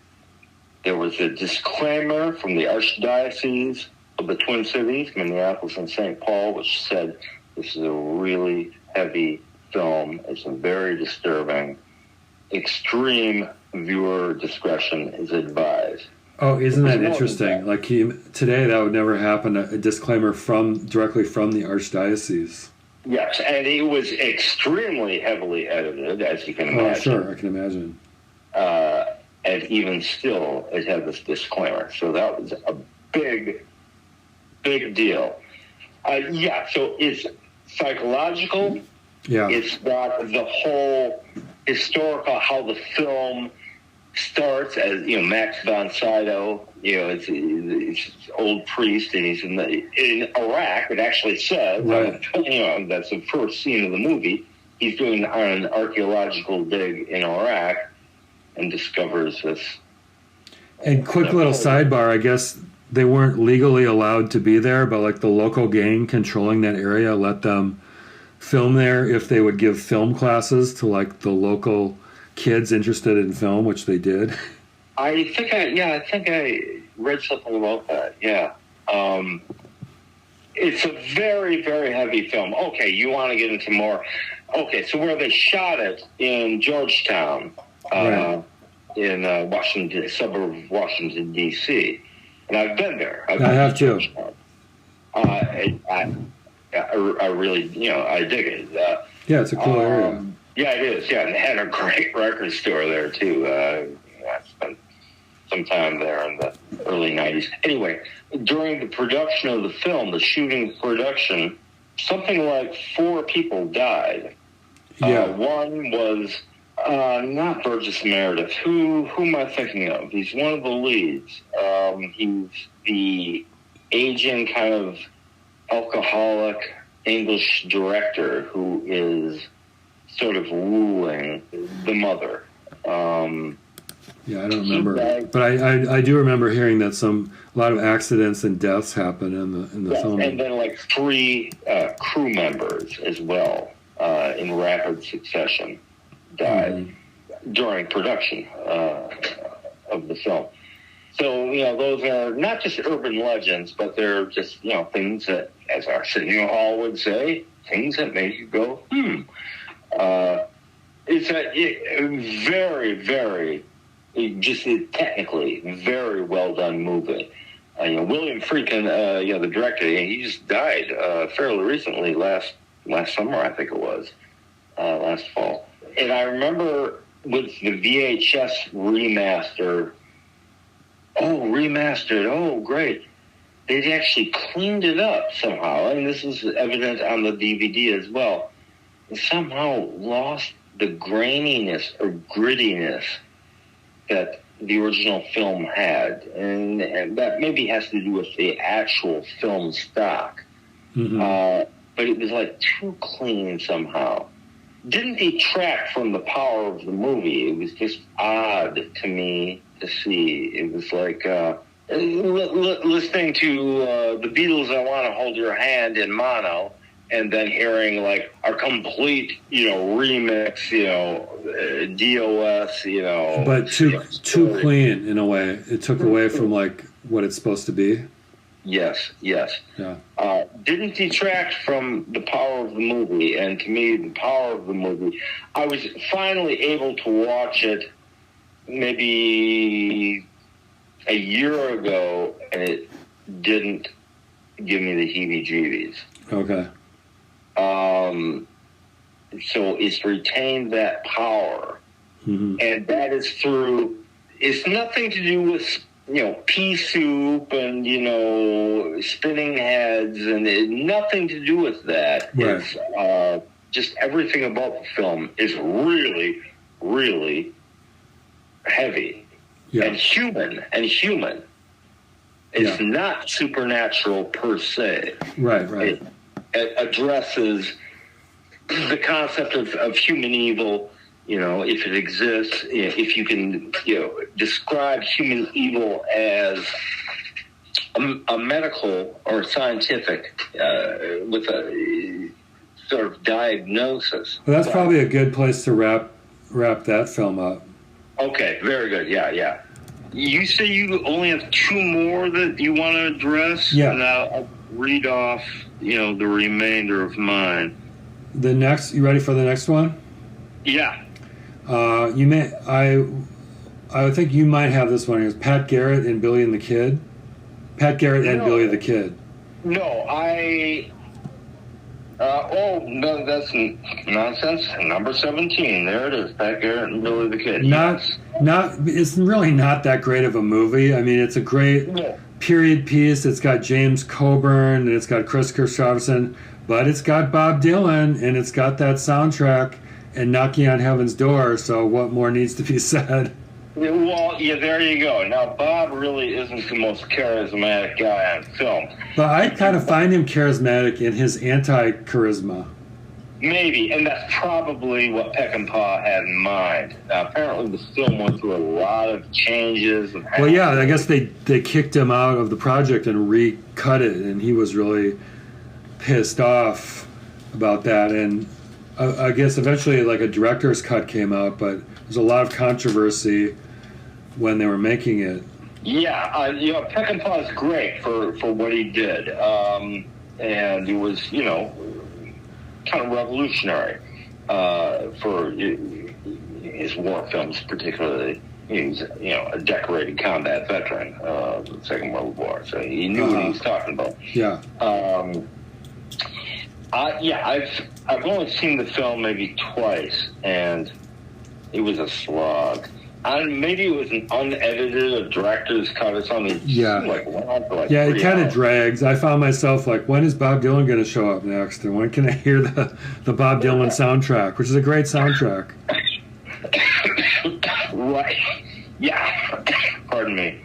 Speaker 1: there was a disclaimer from the Archdiocese of the Twin Cities, Minneapolis and St. Paul, which said, this is a really heavy film. It's very disturbing. Extreme viewer discretion is advised.
Speaker 2: Oh, isn't that interesting? Like today, that would never happen. A disclaimer directly from the Archdiocese.
Speaker 1: Yes, and it was extremely heavily edited, as you can imagine.
Speaker 2: Oh, sure, I can imagine.
Speaker 1: And even still, it had this disclaimer. So that was a big, big deal. So it's psychological,
Speaker 2: Yeah.
Speaker 1: It's got the whole historical, how the film starts as, Max von Sydow, it's an old priest, and he's in Iraq. It actually says,
Speaker 2: right.
Speaker 1: That's the first scene of the movie. He's doing an archaeological dig in Iraq and discovers this.
Speaker 2: And quick little sidebar, I guess they weren't legally allowed to be there, but like the local gang controlling that area let them film there if they would give film classes to like the local kids interested in film, which they did.
Speaker 1: I think I read something about that. Yeah. It's a very, very heavy film. Okay, you want to get into more. Okay, so where they shot it in Georgetown,
Speaker 2: right.
Speaker 1: in Washington, suburb of Washington, D.C., and I've been there.
Speaker 2: I have too.
Speaker 1: I really, I dig it.
Speaker 2: Yeah, it's a cool area.
Speaker 1: Yeah, it is. Yeah, and they had a great record store there too. I spent some time there in the early 90s. Anyway, during the production of the film, the shooting production, something like 4 people died.
Speaker 2: Yeah.
Speaker 1: One was not Burgess Meredith. Who am I thinking of? He's one of the leads. He's the aging kind of alcoholic English director who is sort of ruling the mother.
Speaker 2: Yeah, I don't remember, but I do remember hearing that a lot of accidents and deaths happen in the film.
Speaker 1: And then like 3 crew members as well in rapid succession died during production of the film. So, those are not just urban legends, but they're just, things that, as Arsenio Hall would say, things that make you go, It's a very, very, just technically, very well done movie. William Friedkin, the director, he just died fairly recently, last summer, I think it was, last fall. And I remember with the VHS remastered, great. They actually cleaned it up somehow, and this is evident on the DVD as well. And somehow lost the graininess or grittiness that the original film had. And that maybe has to do with the actual film stock. But it was like too clean somehow. Didn't detract from the power of the movie. It was just odd to me to see. It was like listening to the Beatles' "I Want to Hold Your Hand" in mono, and then hearing like a complete, remix, DOS,
Speaker 2: But too clean in a way. It took away from like what it's supposed to be.
Speaker 1: Yes.
Speaker 2: Yeah.
Speaker 1: Didn't detract from the power of the movie, and to me, the power of the movie. I was finally able to watch it maybe a year ago, and it didn't give me the heebie-jeebies.
Speaker 2: Okay.
Speaker 1: So it's retained that power, and that is through. It's nothing to do with pea soup and spinning heads, and nothing to do with that.
Speaker 2: Right.
Speaker 1: It's just everything about the film is really, really heavy and human. It's not supernatural per se.
Speaker 2: Right.
Speaker 1: It addresses the concept of human evil, if it exists, if you can, describe human evil as a medical or scientific, with a sort of diagnosis.
Speaker 2: Well, that's probably a good place to wrap that film up.
Speaker 1: Okay, very good. Yeah. You say you only have 2 more that you want to address?
Speaker 2: Yeah.
Speaker 1: And I'll read off, the remainder of mine.
Speaker 2: You ready for the next one?
Speaker 1: Yeah.
Speaker 2: I think you might have this one. It's Pat Garrett and Billy and the Kid. Pat Garrett and Billy the Kid.
Speaker 1: No, no, that's nonsense. Number 17. There it is. Pat Garrett and Billy the Kid.
Speaker 2: It's really not that great of a movie. I mean, it's a great period piece. It's got James Coburn and it's got Chris Christopherson, but it's got Bob Dylan and it's got that soundtrack and Knocking on Heaven's Door. So what more needs to be said?
Speaker 1: Well, yeah, there you go. Now, Bob really isn't the most charismatic guy on film.
Speaker 2: But I kind of find him charismatic in his anti-charisma.
Speaker 1: Maybe, and that's probably what Peckinpah had in mind. Now, apparently, the film went through a lot of changes.
Speaker 2: Well, yeah, I guess they kicked him out of the project and recut it, and he was really pissed off about that. And I guess eventually, like, a director's cut came out, but there's a lot of controversy when they were making it.
Speaker 1: Yeah, Peckinpah's great for what he did, and it was, kind of revolutionary for his war films, particularly. He's, a decorated combat veteran of the Second World War, so he knew what he was talking about.
Speaker 2: Yeah.
Speaker 1: I've only seen the film maybe twice, and it was a slog. Maybe it was an unedited director's cut or something.
Speaker 2: Yeah. It kind of drags. I found myself like, when is Bob Dylan going to show up next? And when can I hear the Bob Dylan soundtrack, which is a great soundtrack?
Speaker 1: Right. Yeah. Pardon me.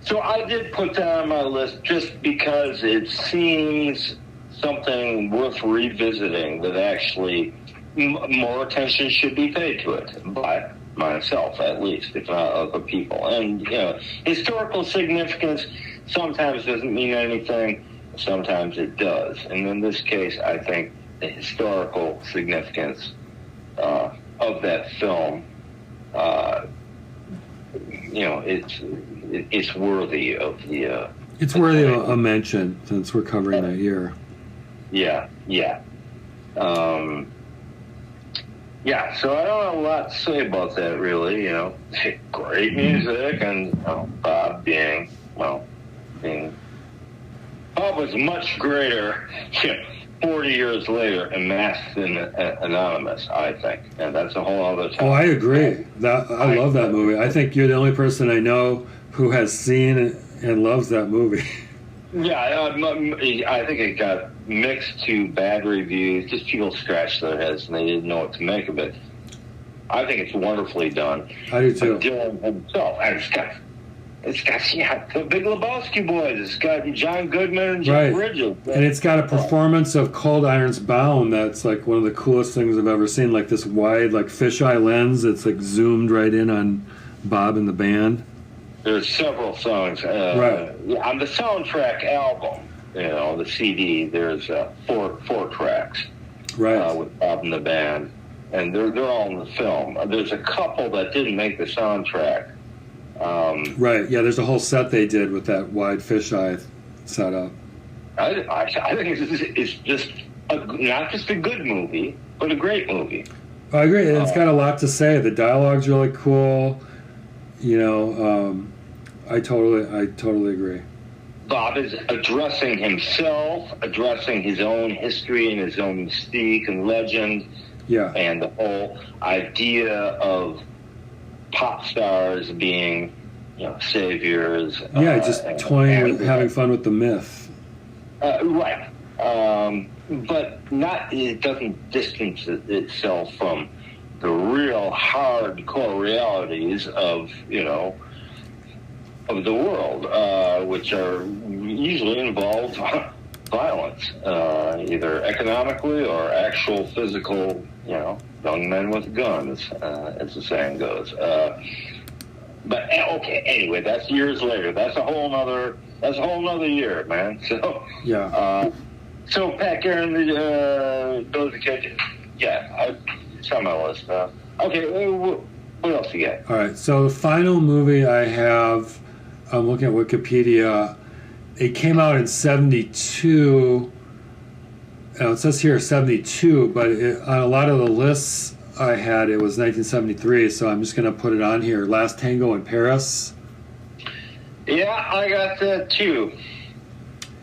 Speaker 1: So I did put that on my list just because it seems something worth revisiting, that actually more attention should be paid to it by myself, at least, if not other people. And, historical significance sometimes doesn't mean anything, sometimes it does. And in this case, I think the historical significance of that film, it's worthy of the...
Speaker 2: it's worthy of a mention, since we're covering that year.
Speaker 1: Yeah. So I don't have a lot to say about that, really. Great music, and Bob Bob was much greater 40 years later and Masked and Anonymous, I think, and that's a whole other time.
Speaker 2: Oh, I agree. I love that movie. I think you're the only person I know who has seen and loves that movie.
Speaker 1: Yeah, I think it got mixed to bad reviews. Just people scratched their heads and they didn't know what to make of it. I think it's wonderfully done.
Speaker 2: I do too.
Speaker 1: Dylan himself, and it's got the Big Lebowski boys. It's got John Goodman and Jeff Bridges.
Speaker 2: And it's got a performance of Cold Iron's Bound that's like one of the coolest things I've ever seen. Like this wide, like fisheye lens. It's like zoomed right in on Bob and the band.
Speaker 1: There's several songs. On the soundtrack album, the CD, there's four tracks.
Speaker 2: Right.
Speaker 1: With Bob and the band. And they're all in the film. There's a couple that didn't make the soundtrack.
Speaker 2: Right. Yeah, there's a whole set they did with that wide fisheye setup.
Speaker 1: I think it's just not just a good movie, but a great movie.
Speaker 2: I agree. It's got a lot to say. The dialogue's really cool. I totally agree.
Speaker 1: Bob is addressing himself, addressing his own history and his own mystique and legend.
Speaker 2: Yeah.
Speaker 1: And the whole idea of pop stars being, saviors.
Speaker 2: Just toying with having fun with the myth.
Speaker 1: Right. But it doesn't distance itself from the real hardcore realities of the world, which are usually involve violence, either economically or actual physical, young men with guns, as the saying goes. But okay, anyway, that's years later. That's a whole nother year, man. So
Speaker 2: yeah.
Speaker 1: So Pat Garrett, Billy the Kid, it's on my list. Okay, what else you got?
Speaker 2: All right, so the final movie I have, I'm looking at Wikipedia. It came out in 1972. It says here 72, but on a lot of the lists I had, it was 1973, so I'm just going to put it on here. Last Tango in Paris.
Speaker 1: Yeah, I got that too.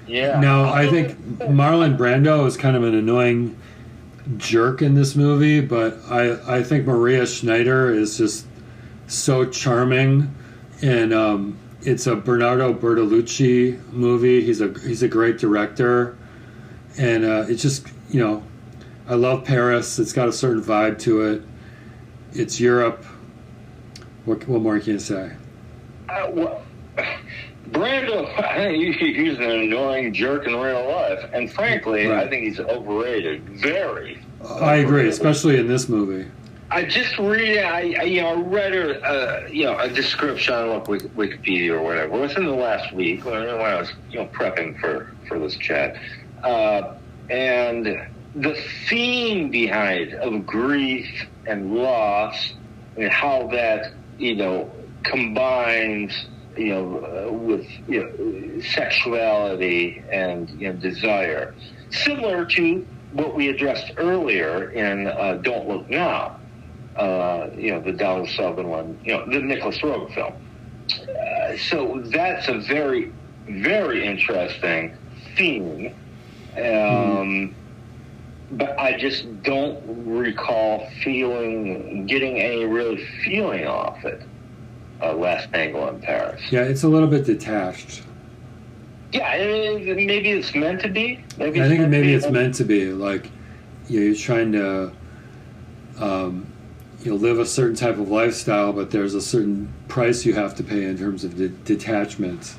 Speaker 1: Yeah.
Speaker 2: Now, I think Marlon Brando is kind of an annoying jerk in this movie, but I think Maria Schneider is just so charming, and it's a Bernardo Bertolucci movie. He's a great director, and it's just, you know, I love Paris. It's got a certain vibe to it. It's Europe. What more can you say?
Speaker 1: Brando, I think he's an annoying jerk in real life, and frankly,
Speaker 2: right.
Speaker 1: I think he's overrated. Very.
Speaker 2: I agree, especially in this movie.
Speaker 1: I just read. I read a description on Wikipedia or whatever within the last week when I was prepping for this chat, and the theme behind of grief and loss and how that combines with sexuality and desire, similar to what we addressed earlier in Don't Look Now, the Donald Sutherland one, the Nicholas Roeg film. So that's a very, very interesting theme. But I just don't recall getting any real feeling off it. Last Tango in Paris.
Speaker 2: Yeah, it's a little bit detached.
Speaker 1: Yeah, maybe it's meant to be.
Speaker 2: I think maybe it's meant to be. Like, you're trying to, live a certain type of lifestyle, but there's a certain price you have to pay in terms of detachment.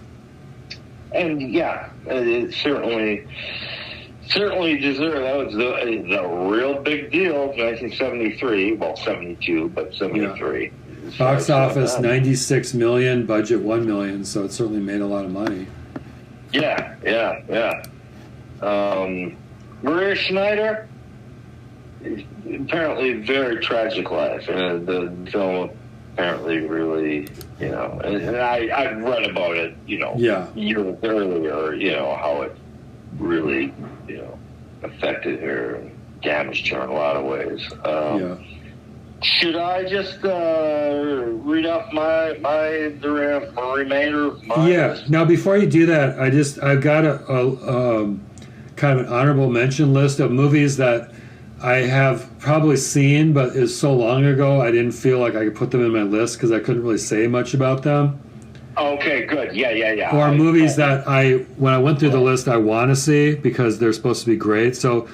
Speaker 2: And
Speaker 1: yeah, it certainly deserved. That was the real big deal. 1973, well, 72, but 73. Yeah.
Speaker 2: Box office 96 million, budget 1 million, so it certainly made a lot of money.
Speaker 1: Yeah. Maria Schneider, apparently very tragic life. The film apparently really, and I've read about it, years earlier, how it really, affected her and damaged her in a lot of ways. Should I just read off the remainder of my list?
Speaker 2: Now, before you do that, I've got a kind of an honorable mention list of movies that I have probably seen, but is so long ago I didn't feel like I could put them in my list because I couldn't really say much about them.
Speaker 1: Okay, good. Yeah.
Speaker 2: Or movies that when I went through the list, I want to see because they're supposed to be great. So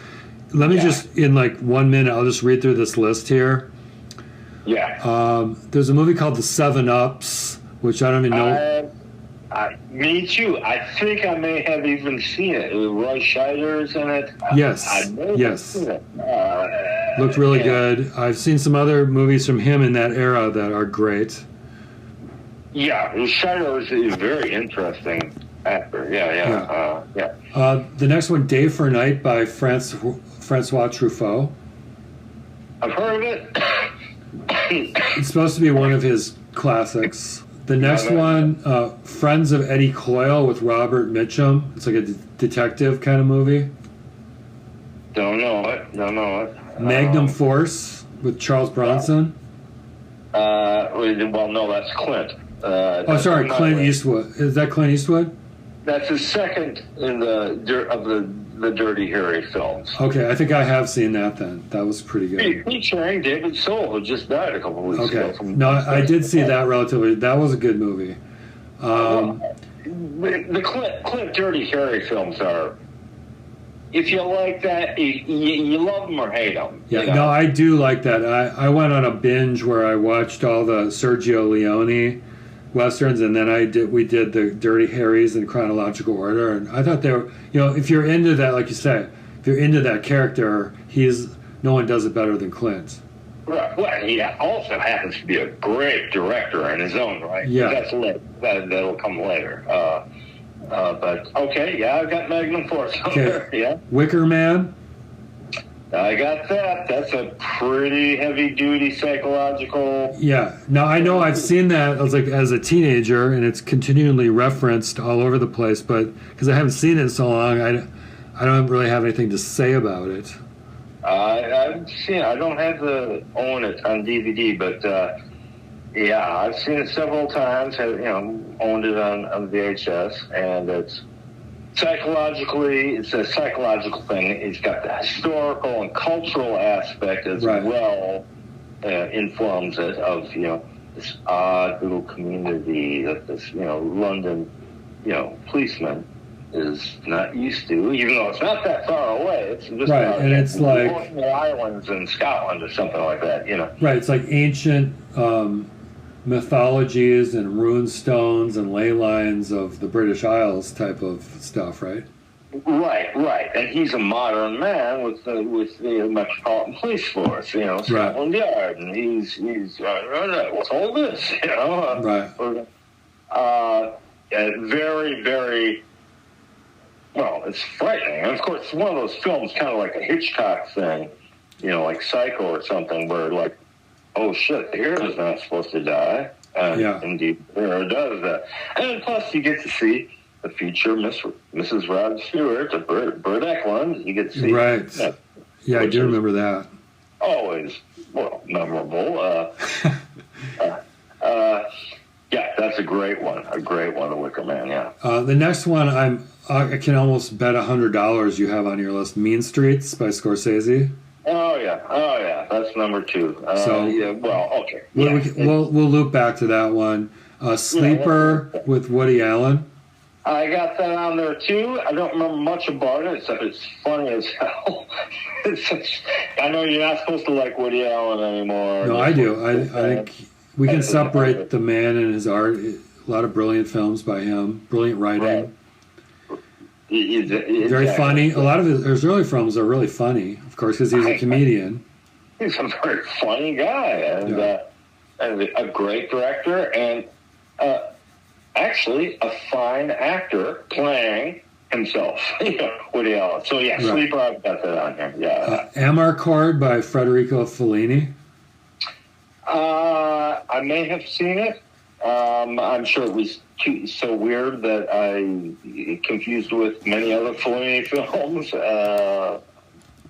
Speaker 2: let me just, in like 1 minute, I'll just read through this list here.
Speaker 1: Yeah.
Speaker 2: There's a movie called The 7-Ups, which I don't even know.
Speaker 1: Me too. I think I may have even seen it. Roy Scheider's in it.
Speaker 2: Yes. Yes. Looked really good. I've seen some other movies from him in that era that are great. Yeah,
Speaker 1: Scheider is a very interesting actor. Yeah.
Speaker 2: The next one, Day for Night by Francois Truffaut.
Speaker 1: I've heard of it.
Speaker 2: It's supposed to be one of his classics. The next one, Friends of Eddie Coyle with Robert Mitchum. It's like a detective kind of movie.
Speaker 1: Don't know it.
Speaker 2: Magnum Force with Charles Bronson.
Speaker 1: Well, no, that's Clint.
Speaker 2: Clint Eastwood. Is that Clint Eastwood?
Speaker 1: That's his second in the Dirty Harry films.
Speaker 2: Okay, I think I have seen that then. That was pretty good.
Speaker 1: Featuring David Soul, who just died a couple of weeks ago.
Speaker 2: No, I did see that relatively. That was a good movie.
Speaker 1: The Clint Dirty Harry films are, if you like that, you love them or hate them.
Speaker 2: Yeah, no, I do like that. I went on a binge where I watched all the Sergio Leone Westerns, and then we did the Dirty Harrys in chronological order, and I thought they were, if you're into that, like you say, if you're into that character, no one does it better than Clint.
Speaker 1: Right. Well, he also happens to be a great director in his own right.
Speaker 2: Yeah.
Speaker 1: That'll come later. But okay, I've got Magnum Force.
Speaker 2: Okay.
Speaker 1: Yeah.
Speaker 2: Wicker Man.
Speaker 1: I got that. That's a pretty heavy-duty psychological.
Speaker 2: Yeah. Now I know I've seen that as a teenager, and it's continually referenced all over the place. But because I haven't seen it in so long, I don't really have anything to say about it.
Speaker 1: I've seen it. I don't have to own it on DVD, but I've seen it several times. Owned it on VHS, and it's a psychological thing. It's got the historical and cultural aspect as well. Informs it of this odd little community that this, London, policeman is not used to, even though it's not that far away. It's just
Speaker 2: right, and it's like
Speaker 1: the islands in Scotland or something like that,
Speaker 2: Right, it's like ancient mythologies and rune stones and ley lines of the British Isles type of stuff, right?
Speaker 1: Right, and he's a modern man with the Metropolitan Police Force, Scotland Yard, and he's what's all this,
Speaker 2: Right.
Speaker 1: Very, very. Well, it's frightening. And of course, it's one of those films, kind of like a Hitchcock thing, like Psycho or something, where like, oh shit, the hero's not supposed to die. Indeed, the hero does that. And plus, you get to see the future Mrs. Rod Stewart, Burt Eklund. You get to see.
Speaker 2: Right. Yeah, I do remember that.
Speaker 1: Always, memorable. Yeah, that's a great one. The Wicker Man, yeah.
Speaker 2: The next one, I can almost bet $100 you have on your list. Mean Streets by Scorsese.
Speaker 1: Oh yeah, that's number 2. Okay.
Speaker 2: We'll loop back to that one. Sleeper with Woody Allen.
Speaker 1: I got that on there too. I don't remember much about it, except it's funny as hell. I know you're not supposed to like Woody Allen anymore.
Speaker 2: No, I do. I think we can separate the man and his art. A lot of brilliant films by him. Brilliant writing.
Speaker 1: Right.
Speaker 2: Very funny. A lot of his early films are really funny, of course, because he's a comedian.
Speaker 1: He's a very funny guy, and a great director, and actually a fine actor playing himself, Woody Allen. So yeah, right. Sleeper, I've got that on here. Yeah.
Speaker 2: Amarcord by Federico Fellini.
Speaker 1: I may have seen it. I'm sure it was so weird that I confused with many other Fellini films.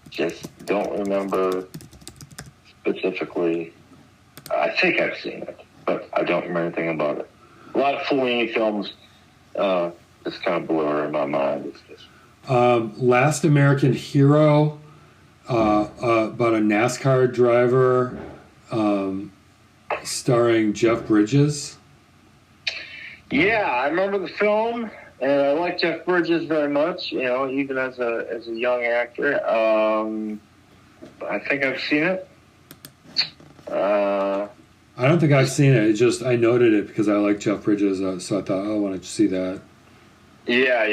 Speaker 1: Just don't remember specifically. I think I've seen it, but I don't remember anything about it. A lot of Fellini films just kind of blur in my mind. It's just
Speaker 2: Last American Hero, about a NASCAR driver, starring Jeff Bridges.
Speaker 1: Yeah, I remember the film, and I like Jeff Bridges very much. Even as a young actor. I think I've seen it.
Speaker 2: I don't think I've seen it. I noted it because I like Jeff Bridges, so I thought, I wanted to see that.
Speaker 1: Yeah.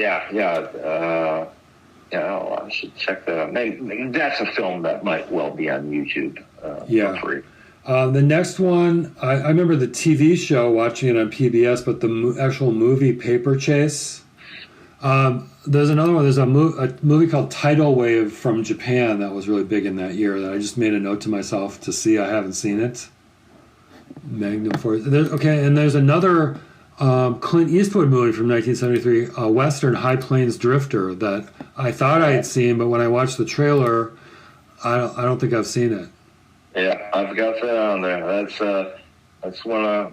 Speaker 1: I should check that out. Maybe that's a film that might well be on YouTube for free.
Speaker 2: The next one, I remember the TV show, watching it on PBS, but the actual movie, Paper Chase. There's another one. There's a movie called Tidal Wave from Japan that was really big in that year that I just made a note to myself to see. I haven't seen it. Magnum Force. And there's another Clint Eastwood movie from 1973, a Western, High Plains Drifter, that I thought I had seen, but when I watched the trailer, I don't think I've seen it.
Speaker 1: Yeah, I've got that on there. That's one of,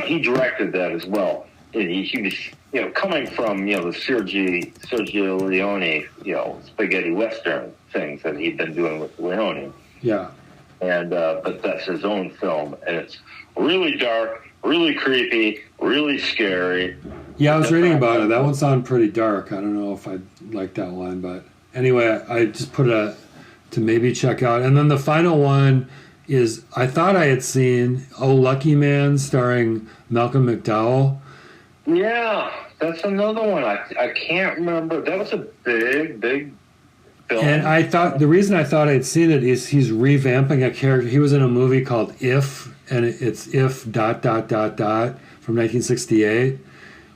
Speaker 1: he directed that as well. He was, coming from, the Sergio Leone, spaghetti Western things that he'd been doing with Leone.
Speaker 2: Yeah.
Speaker 1: And, but that's his own film, and it's really dark, really creepy, really scary.
Speaker 2: Yeah, I was reading about it. That one sounded pretty dark. I don't know if I'd like that one, but anyway, I just put it to maybe check out. And then the final one is, I thought I had seen Oh Lucky Man, starring Malcolm McDowell.
Speaker 1: Yeah, that's another one. I can't remember. That was a big film.
Speaker 2: And I thought, the reason I thought I'd seen it is he's revamping a character. He was in a movie called If, and it's If ... from 1968,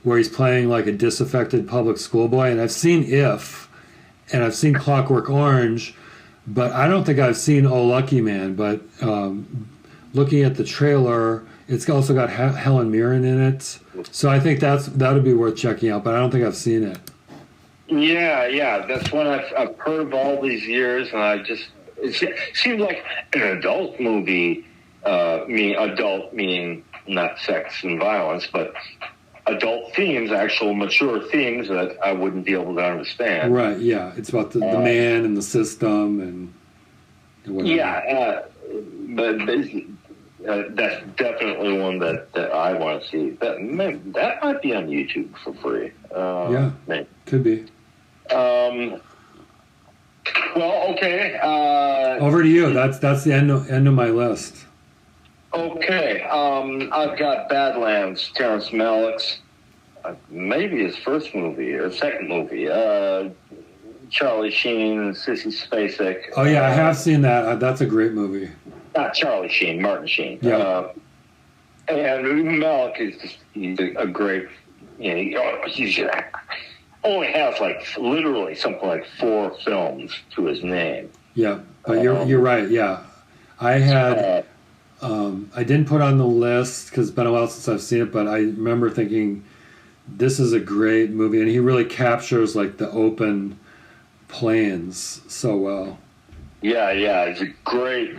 Speaker 2: where he's playing like a disaffected public school boy. And I've seen If, and I've seen Clockwork Orange, but I don't think I've seen Oh Lucky Man. But looking at the trailer, it's also got Helen Mirren in it. So I think that would be worth checking out, but I don't think I've seen it.
Speaker 1: Yeah. That's one I've heard of all these years, and it seemed like an adult movie, adult meaning not sex and violence, but adult themes, actual mature themes that I wouldn't be able to understand.
Speaker 2: Right, yeah. It's about the man and the system and whatever.
Speaker 1: Yeah, but That's definitely one that I want to see. That might be on YouTube for free.
Speaker 2: Yeah,
Speaker 1: maybe.
Speaker 2: Could be.
Speaker 1: Well, okay.
Speaker 2: Over to you. That's the end of my list.
Speaker 1: Okay. I've got Badlands, Terrence Malick's, maybe his first movie or second movie. Charlie Sheen, Sissy Spacek.
Speaker 2: Oh yeah, I have seen that. That's a great movie.
Speaker 1: Not Charlie Sheen, Martin Sheen.
Speaker 2: Yeah.
Speaker 1: And Malick he's a great, he only has like literally something like 4 films to his name.
Speaker 2: Yeah, but you're right. Yeah, I had I didn't put on the list because it's been a while since I've seen it, but I remember thinking this is a great movie, and he really captures like the open plains so well.
Speaker 1: Yeah, he's a great,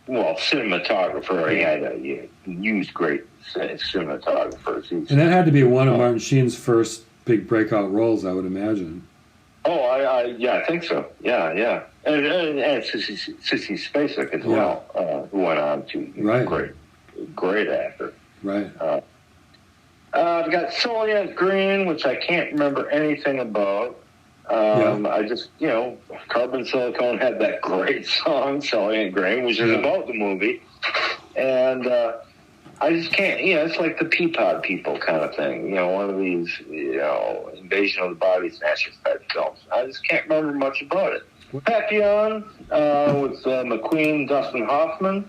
Speaker 1: cinematographer. He used great cinematographers.
Speaker 2: And that had to be one of Martin Sheen's first big breakout roles, I would imagine.
Speaker 1: Oh, I think so. Yeah. And Sissy Spacek as well, who went on to great actor.
Speaker 2: Right.
Speaker 1: I've got Soylent Green, which I can't remember anything about. I just, Carbon Silicone had that great song, Soylent Green, which is about the movie. And I just can't, it's like the Peapod People kind of thing, one of these, Invasion of the Body Snatchers type films. I just can't remember much about it. Papillon with McQueen, Dustin Hoffman.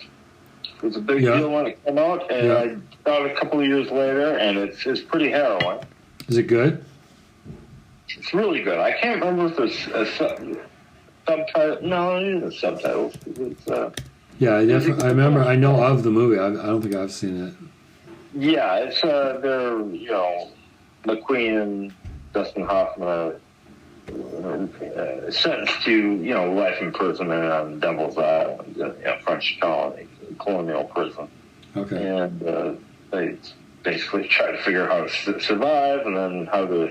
Speaker 1: It was a big deal when it came out, and I saw it a couple of years later, and it's pretty harrowing.
Speaker 2: Is it good?
Speaker 1: It's really good. I can't remember if there's a subtitle. No, it isn't subtitles. It's,
Speaker 2: I remember. I know of the movie. I don't think I've seen it.
Speaker 1: Yeah, it's they're McQueen and Dustin Hoffman are sentenced to life imprisonment on Devil's Island, French colonial prison. Okay. And they basically try to figure out how to survive and then how to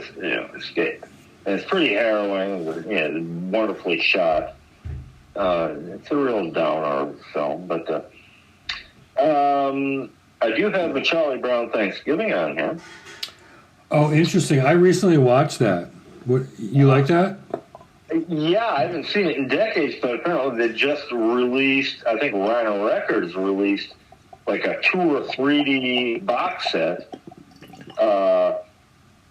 Speaker 1: escape. And it's pretty harrowing. Wonderfully shot. It's a real downer film, but I do have a Charlie Brown Thanksgiving on here.
Speaker 2: Oh, interesting. I recently watched that. You like that?
Speaker 1: Yeah, I haven't seen it in decades, but apparently they just released, I think Rhino Records released like a 2 or 3D box set of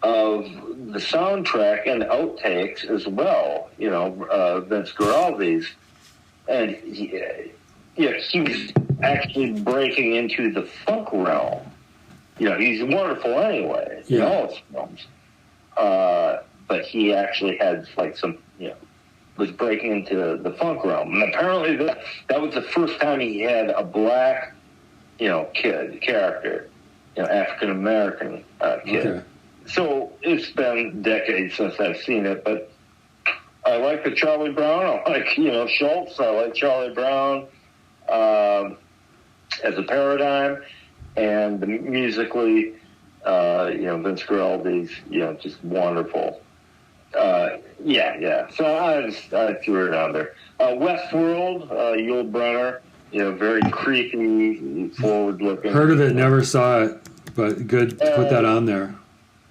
Speaker 1: the soundtrack and outtakes as well, Vince Guaraldi's. And he was actually breaking into the funk realm. He's wonderful anyway in all his films. But he actually had like some, was breaking into the funk realm. And apparently that was the first time he had a black, character, African-American kid. Okay. So it's been decades since I've seen it, but I like the Charlie Brown. I like, Schultz. I like Charlie Brown as a paradigm. And musically, Vince Guaraldi's, just wonderful. So I threw it on there. Westworld, Yul Brynner, very creepy, forward-looking.
Speaker 2: Heard of it, never saw it, but good to put that on there.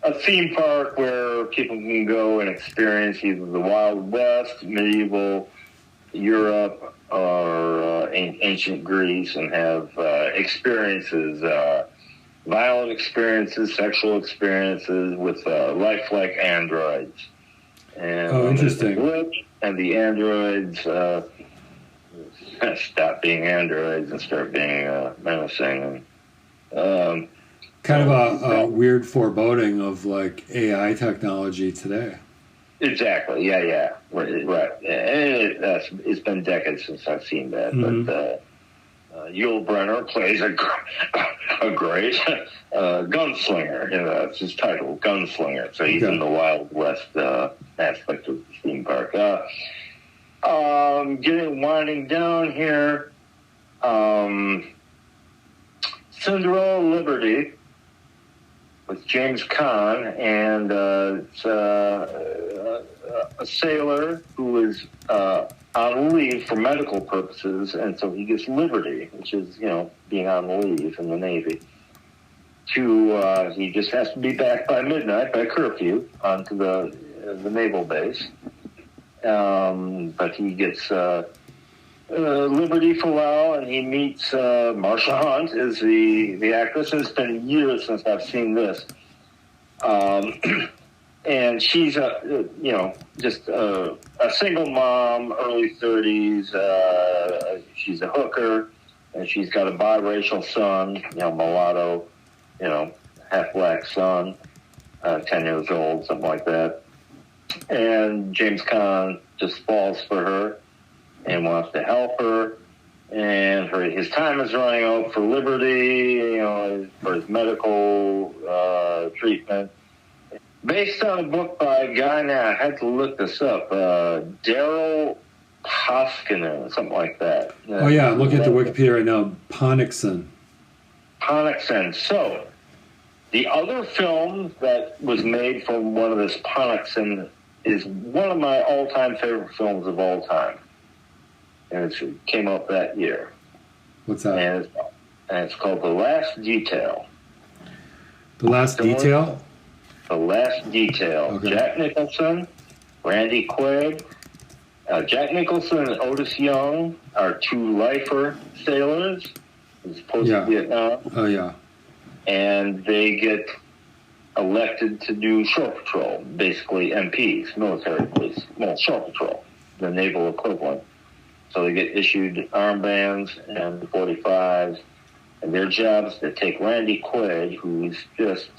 Speaker 1: A theme park where people can go and experience either the Wild West, medieval Europe, or ancient Greece, and have experiences, violent experiences, sexual experiences with lifelike androids. And
Speaker 2: interesting.
Speaker 1: And the androids stop being androids and start being menacing. And,
Speaker 2: kind of a weird foreboding of like AI technology today.
Speaker 1: Exactly. Yeah. Right. And it's been decades since I've seen that, but Yul Brynner plays a great gunslinger. That's his title, Gunslinger. So he's in the Wild West aspect of the theme park. Winding down here. Cinderella Liberty with James Caan, and it's a sailor who is on leave for medical purposes, and so he gets Liberty, which is, being on leave in the Navy. He just has to be back by midnight, by curfew, onto the naval base. But he gets Liberty for a while, and he meets Marsha Hunt, is the actress. It's been years since I've seen this. And she's just a single mom, early 30s. She's a hooker, and she's got a biracial son, mulatto, half black son, 10 years old, something like that. And James Caan just falls for her and wants to help her. And his time is running out for Liberty, for his medical treatment. Based on a book by a guy, now I had to look this up, Daryl Hoskinen, something like that.
Speaker 2: Oh, yeah, I'm looking at the Wikipedia right now. Ponnickson. So, the other film that was made from one of this Ponnickson is one of my all-time favorite films of all time. And it came out that year. What's that?
Speaker 1: And it's called The Last Detail.
Speaker 2: The Last Detail?
Speaker 1: The Last Detail. Okay. Jack Nicholson, Randy Quaid. Jack Nicholson and Otis Young are two lifer sailors as opposed to Vietnam.
Speaker 2: Oh, yeah.
Speaker 1: And they get elected to do shore patrol, basically MPs, military police. Well, shore patrol, the naval equivalent. So they get issued armbands and 45s, and their job is to take Randy Quaid, who's just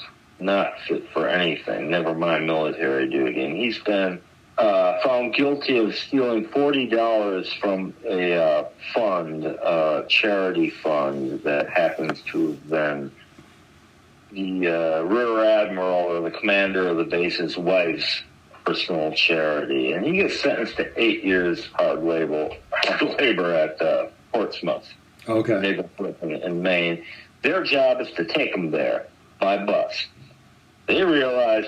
Speaker 1: not fit for anything, never mind military duty. And he's been found guilty of stealing $40 from a fund, a charity fund that happens to have been the rear admiral or the commander of the base's wife's personal charity. And he gets sentenced to 8 years hard labor at Portsmouth.
Speaker 2: Okay.
Speaker 1: Naval prison in Maine. Their job is to take them there by bus. They realize,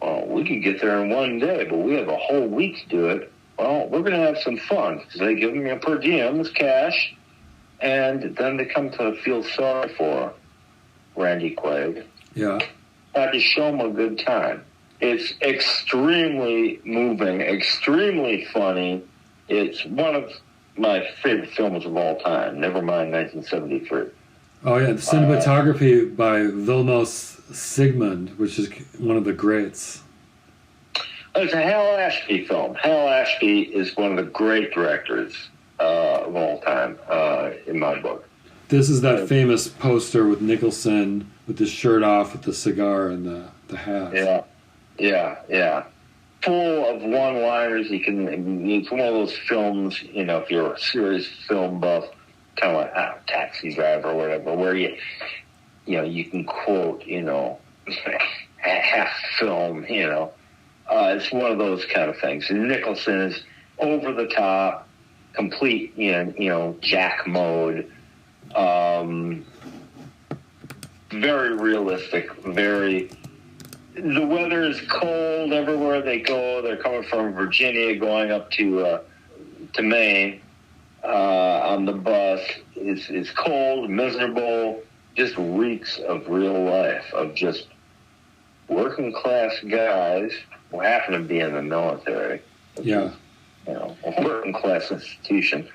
Speaker 1: well, we could get there in one day, but we have a whole week to do it. Well, we're going to have some fun, because they give them per diems, cash, and then they come to feel sorry for Randy Quaid.
Speaker 2: Yeah.
Speaker 1: Had to show him a good time. It's extremely moving, extremely funny. It's one of my favorite films of all time, never mind 1973.
Speaker 2: Oh, yeah, the cinematography by Vilmos Zsigmond, which is one of the greats.
Speaker 1: It's a Hal Ashby film. Hal Ashby is one of the great directors of all time, in my book.
Speaker 2: This is that famous poster with Nicholson with his shirt off with the cigar and the hat.
Speaker 1: Yeah. Full of one-liners. It's one of those films, if you're a serious film buff, kind of like Taxi Driver or whatever, where you can quote, half film, it's one of those kind of things. And Nicholson is over the top, complete, Jack mode, very realistic, the weather is cold everywhere they go. They're coming from Virginia going up to Maine on the bus. It's cold, miserable, just reeks of real life, of just working class guys who happen to be in the military.
Speaker 2: Yeah.
Speaker 1: A working class institution.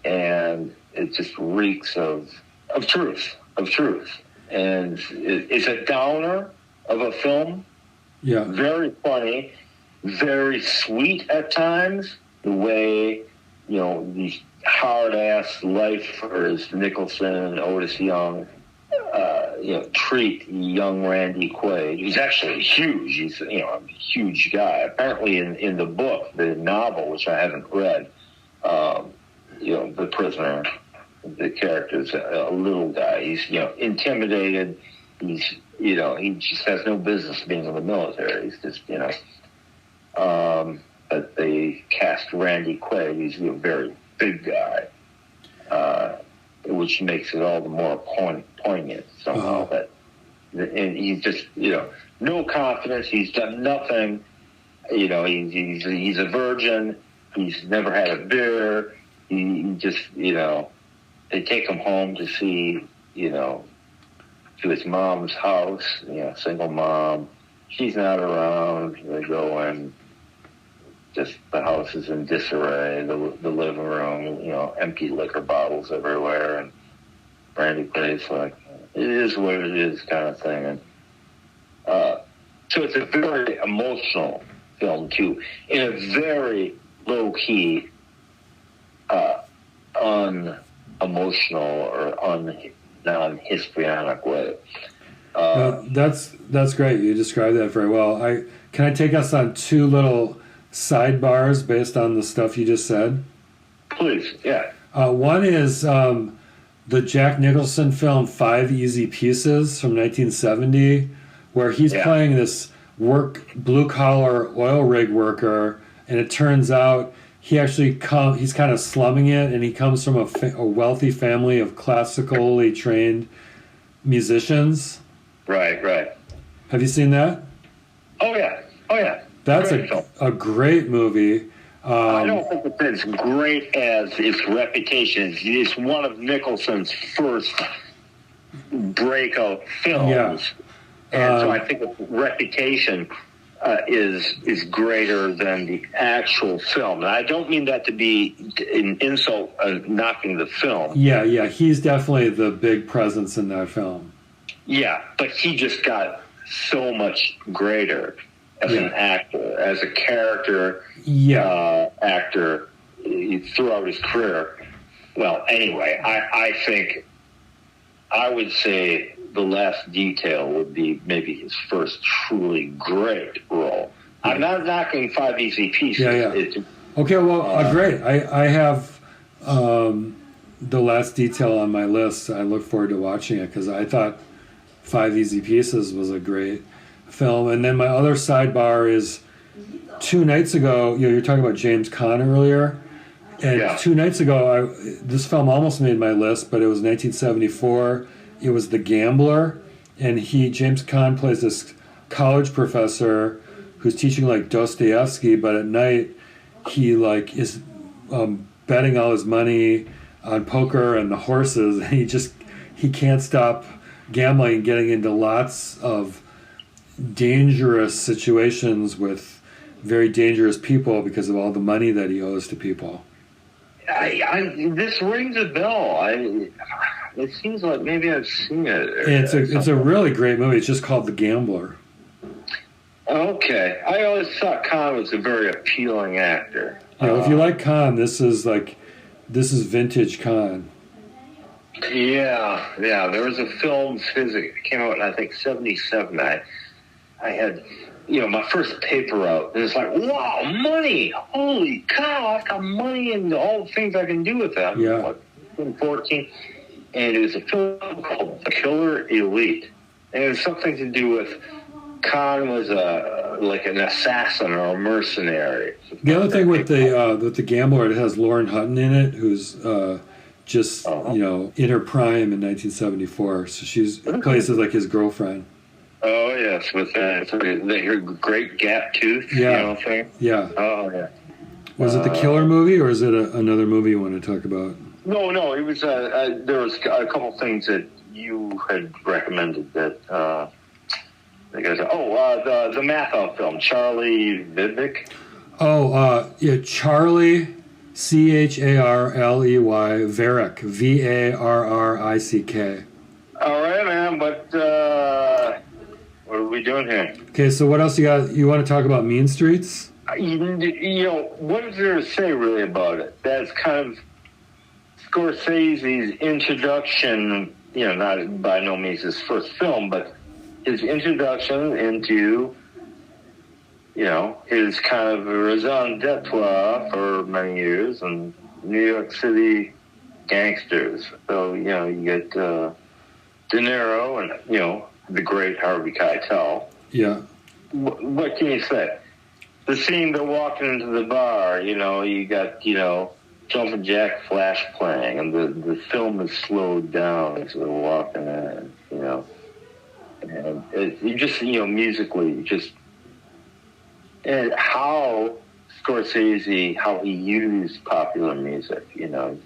Speaker 1: And it just reeks of truth. And it's a downer of a film.
Speaker 2: Yeah.
Speaker 1: Very funny, very sweet at times. The way, these hard-ass lifers, Nicholson and Otis Young, treat young Randy Quaid. He's actually huge. He's, a huge guy. Apparently in the book, the novel, which I haven't read, the prisoner, the character's a little guy. He's, intimidated. He's, he just has no business being in the military. He's just, but they cast Randy Quaid. He's a very big guy, which makes it all the more poignant somehow. And he's just, no confidence. He's done nothing. You know, he's a virgin. He's never had a beer. He just, you know, they take him home to see, you know, to his mom's house, you know, single mom. She's not around. They go in. Just the house is in disarray. The living room, you know, empty liquor bottles everywhere, and Randy plays like it is what it is kind of thing. And so it's a very emotional film too, in a very low key, unemotional or non-histrionic way.
Speaker 2: That's great. You described that very well. Can I take us on two little sidebars based on the stuff you just said?
Speaker 1: Please, yeah.
Speaker 2: One is the Jack Nicholson film 5 Easy Pieces from 1970, where he's playing this blue-collar oil rig worker, and it turns out he's kind of slumming it, and he comes from a wealthy family of classically trained musicians.
Speaker 1: Right.
Speaker 2: Have you seen that?
Speaker 1: Oh, yeah.
Speaker 2: That's a great movie.
Speaker 1: I don't think it's as great as its reputation. It's one of Nicholson's first breakout films. Yeah. And so I think its reputation is greater than the actual film. And I don't mean that to be an insult knocking the film.
Speaker 2: Yeah. He's definitely the big presence in that film. Yeah,
Speaker 1: but he just got so much greater as an actor, as a character actor throughout his career. Well, anyway, I think I would say The Last Detail would be maybe his first truly great role. Yeah. I'm not knocking 5 Easy Pieces.
Speaker 2: Yeah. Okay, well, great. I have The Last Detail on my list. I look forward to watching it because I thought 5 Easy Pieces was a great film. And then my other sidebar is 2 nights ago, you were talking about James Caan earlier. And 2 nights ago, this film almost made my list, but it was 1974. It was The Gambler. And James Caan plays this college professor who's teaching like Dostoevsky, but at night he like is betting all his money on poker and the horses. And he can't stop gambling and getting into lots of dangerous situations with very dangerous people because of all the money that he owes to people.
Speaker 1: This rings a bell. It seems like maybe I've seen it.
Speaker 2: It's a really great movie. It's just called The Gambler.
Speaker 1: Okay. I always thought Caan was a very appealing actor.
Speaker 2: If you like Caan, this is vintage Caan.
Speaker 1: Yeah. There was a film that came out in, I think, 1977. I had, my first paper out, and it's like, wow, money! Holy cow, I've got money and all the things I can do with that.
Speaker 2: Yeah.
Speaker 1: In 14, and it was a film called The Killer Elite. And it was something to do with Caan was like an assassin or a mercenary.
Speaker 2: The other thing with the Gambler, it has Lauren Hutton in it, who's in her prime in 1974. So she's plays as like his girlfriend.
Speaker 1: Oh yes, with her great gap tooth. Thing.
Speaker 2: Yeah.
Speaker 1: Oh yeah.
Speaker 2: Was it the Killer movie, or is it another movie you want to talk about?
Speaker 1: No. It was. There was a couple things that you had recommended that. The Mathau film, Charley Varrick.
Speaker 2: Charley, Charley Varrick, Varrick.
Speaker 1: All right, man. But what are we doing here?
Speaker 2: Okay, so what else you got? You want to talk about Mean Streets?
Speaker 1: What is there to say really about it? That's kind of Scorsese's introduction. Not by no means his first film, but his introduction into, his kind of raison d'etre for many years and New York City gangsters. So, you get De Niro and, the great Harvey Keitel.
Speaker 2: Yeah.
Speaker 1: What can you say? The scene they're walking into the bar, you got, Jumpin' Jack Flash playing, and the film is slowed down as they're walking in, And you just, musically, just, and how Scorsese, how he used popular music,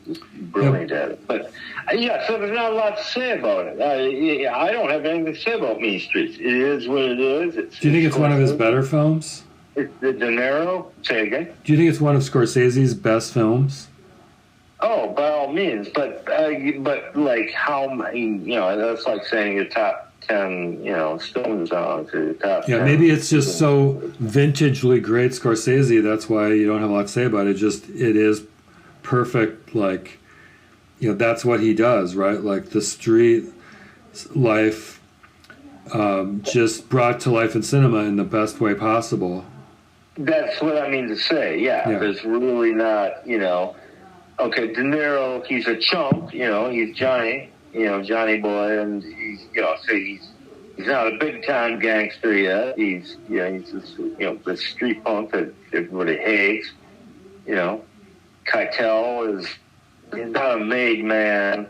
Speaker 1: just brilliant at it. But so there's not a lot to say about it. I don't have anything to say about Mean Streets. It is what it is.
Speaker 2: Do you think it's one of his better films?
Speaker 1: It's the De Niro. Say again.
Speaker 2: Do you think it's one of Scorsese's best films?
Speaker 1: Oh, by all means, but like how, that's like saying your top 10, Stone songs or your top 10.
Speaker 2: Maybe it's just so vintagely great Scorsese, that's why you don't have a lot to say about it. It is perfect, like, that's what he does, right? Like the street life just brought to life in cinema in the best way possible. That's
Speaker 1: what I mean to say, yeah. There's really not, okay, De Niro, he's a chump, he's Johnny, Johnny Boy, and he's, so he's not a big time gangster yet. He's just, the street punk that everybody hates. Keitel he's not a made man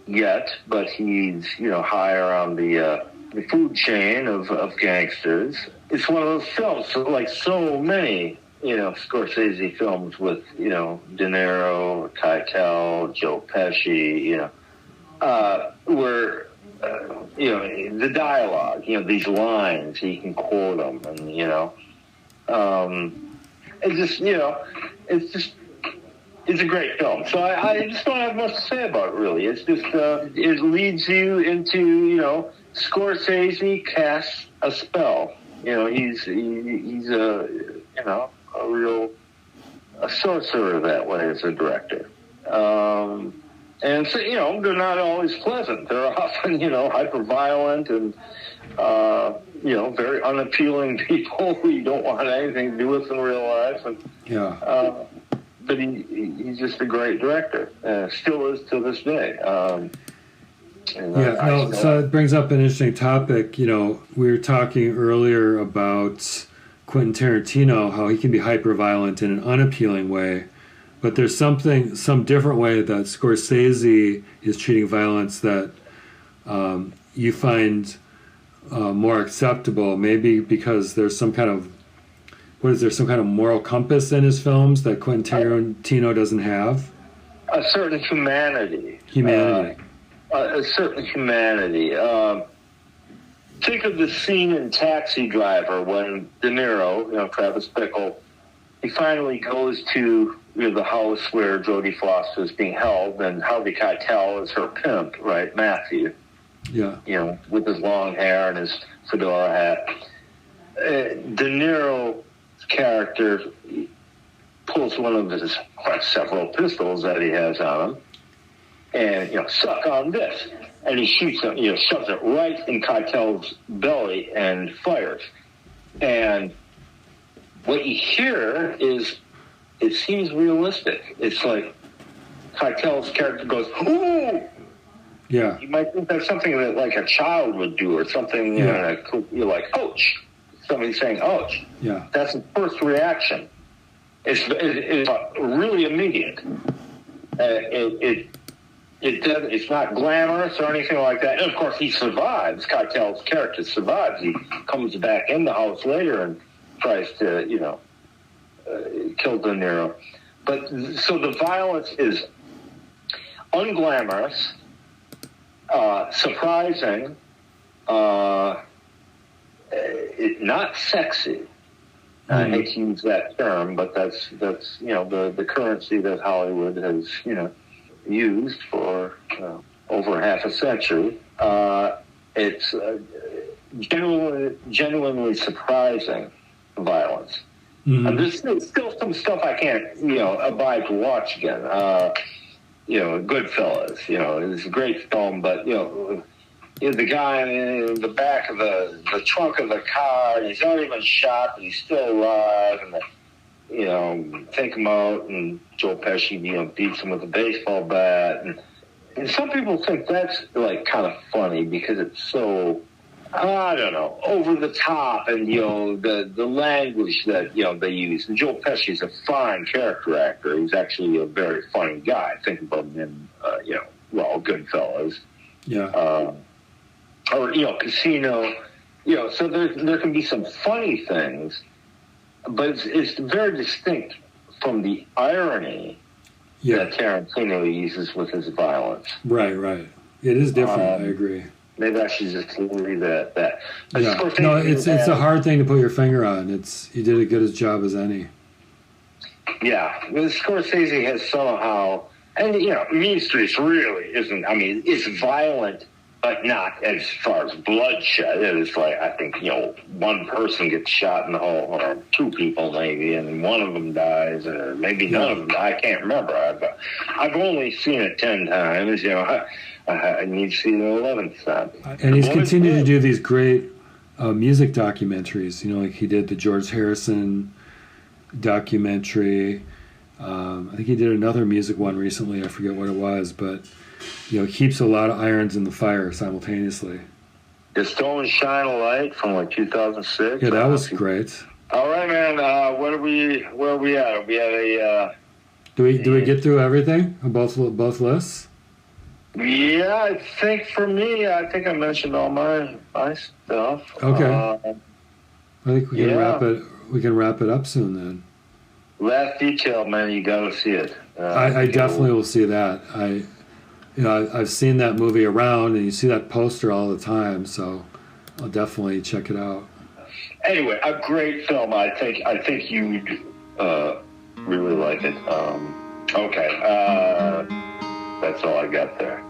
Speaker 1: yet, but he's, higher on the food chain of gangsters. It's one of those films, like so many, Scorsese films with, De Niro, Keitel, Joe Pesci, where, the dialogue, these lines, he can quote them, and, it's a great film. So I just don't have much to say about it, really. It's just, it leads you into, Scorsese casts a spell. He's a real sorcerer that way as a director. And so, they're not always pleasant. They're often, hyper-violent and, very unappealing people who you don't want anything to do with in real life. And, but he's just a great director. Still is to this day.
Speaker 2: So it brings up an interesting topic. We were talking earlier about Quentin Tarantino, how he can be hyper-violent in an unappealing way. But there's some different way that Scorsese is treating violence that you find more acceptable, maybe because there's some kind of moral compass in his films that Quentin Tarantino doesn't have?
Speaker 1: A certain humanity. A certain humanity. Think of the scene in Taxi Driver when De Niro, Travis Bickle, he finally goes to the house where Jodie Foster is being held, and Harvey Keitel is her pimp, right, Matthew.
Speaker 2: Yeah.
Speaker 1: With his long hair and his fedora hat. De Niro's character pulls one of his several pistols that he has on him, and suck on this, and he shoots him, shoves it right in Keitel's belly and fires. And what you hear is, it seems realistic. It's like Keitel's character goes, "Ooh!"
Speaker 2: Yeah.
Speaker 1: You might think that's something that like a child would do, or something. You're like, "Ouch!" Somebody's saying, "Ouch!"
Speaker 2: Yeah.
Speaker 1: That's the first reaction. It's really immediate. It's not glamorous or anything like that. And of course, he survives. Keitel's character survives. He comes back in the house later and tries to, kill De Niro. But so the violence is unglamorous, surprising, not sexy. I hate to use that term, but that's the currency that Hollywood has used for over half a century. It's genuinely surprising violence. Mm-hmm. And there's still some stuff I can't abide to watch again. Goodfellas, it's a great film, but the guy in the back of the trunk of the car, he's not even shot, but he's still alive, and take him out, and Joe Pesci, beats him with a baseball bat, and some people think that's like kind of funny because it's so, I don't know, over the top, and the language that they use. And Joe Pesci's a fine character actor. He's actually a very funny guy. Think about him in Goodfellas.
Speaker 2: Yeah.
Speaker 1: or Casino. So there can be some funny things, but it's very distinct from the irony that Tarantino uses with his violence.
Speaker 2: Right. It is different. I agree.
Speaker 1: Maybe I should just leave it at that.
Speaker 2: Yeah. No, it's a hard thing to put your finger on. You did as good a job as any.
Speaker 1: Yeah, well, Scorsese has somehow, and Mean Streets really isn't. I mean, it's violent, but not as far as bloodshed. It's like, I think, one person gets shot in the whole, or two people maybe, and one of them dies, or maybe none of them. I can't remember. I've only seen it 10 times. I need to see it the 11th time.
Speaker 2: And he's continued to do these great music documentaries. Like he did the George Harrison documentary. I think he did another music one recently. I forget what it was, but he keeps a lot of irons in the fire simultaneously.
Speaker 1: Did Stone Shine a Light from 2006?
Speaker 2: Yeah, that was great.
Speaker 1: All right, man. Where are we at? Are we at a?
Speaker 2: Do we get through everything on both lists?
Speaker 1: Yeah, I think for me, I mentioned all my stuff.
Speaker 2: Okay. I think we can wrap it. We can wrap it up soon then.
Speaker 1: Last Detail, man, you got to see it.
Speaker 2: I definitely will see that. I've seen that movie around, and you see that poster all the time, so I'll definitely check it out.
Speaker 1: Anyway, a great film. I think you'd really like it. Okay, that's all I got there.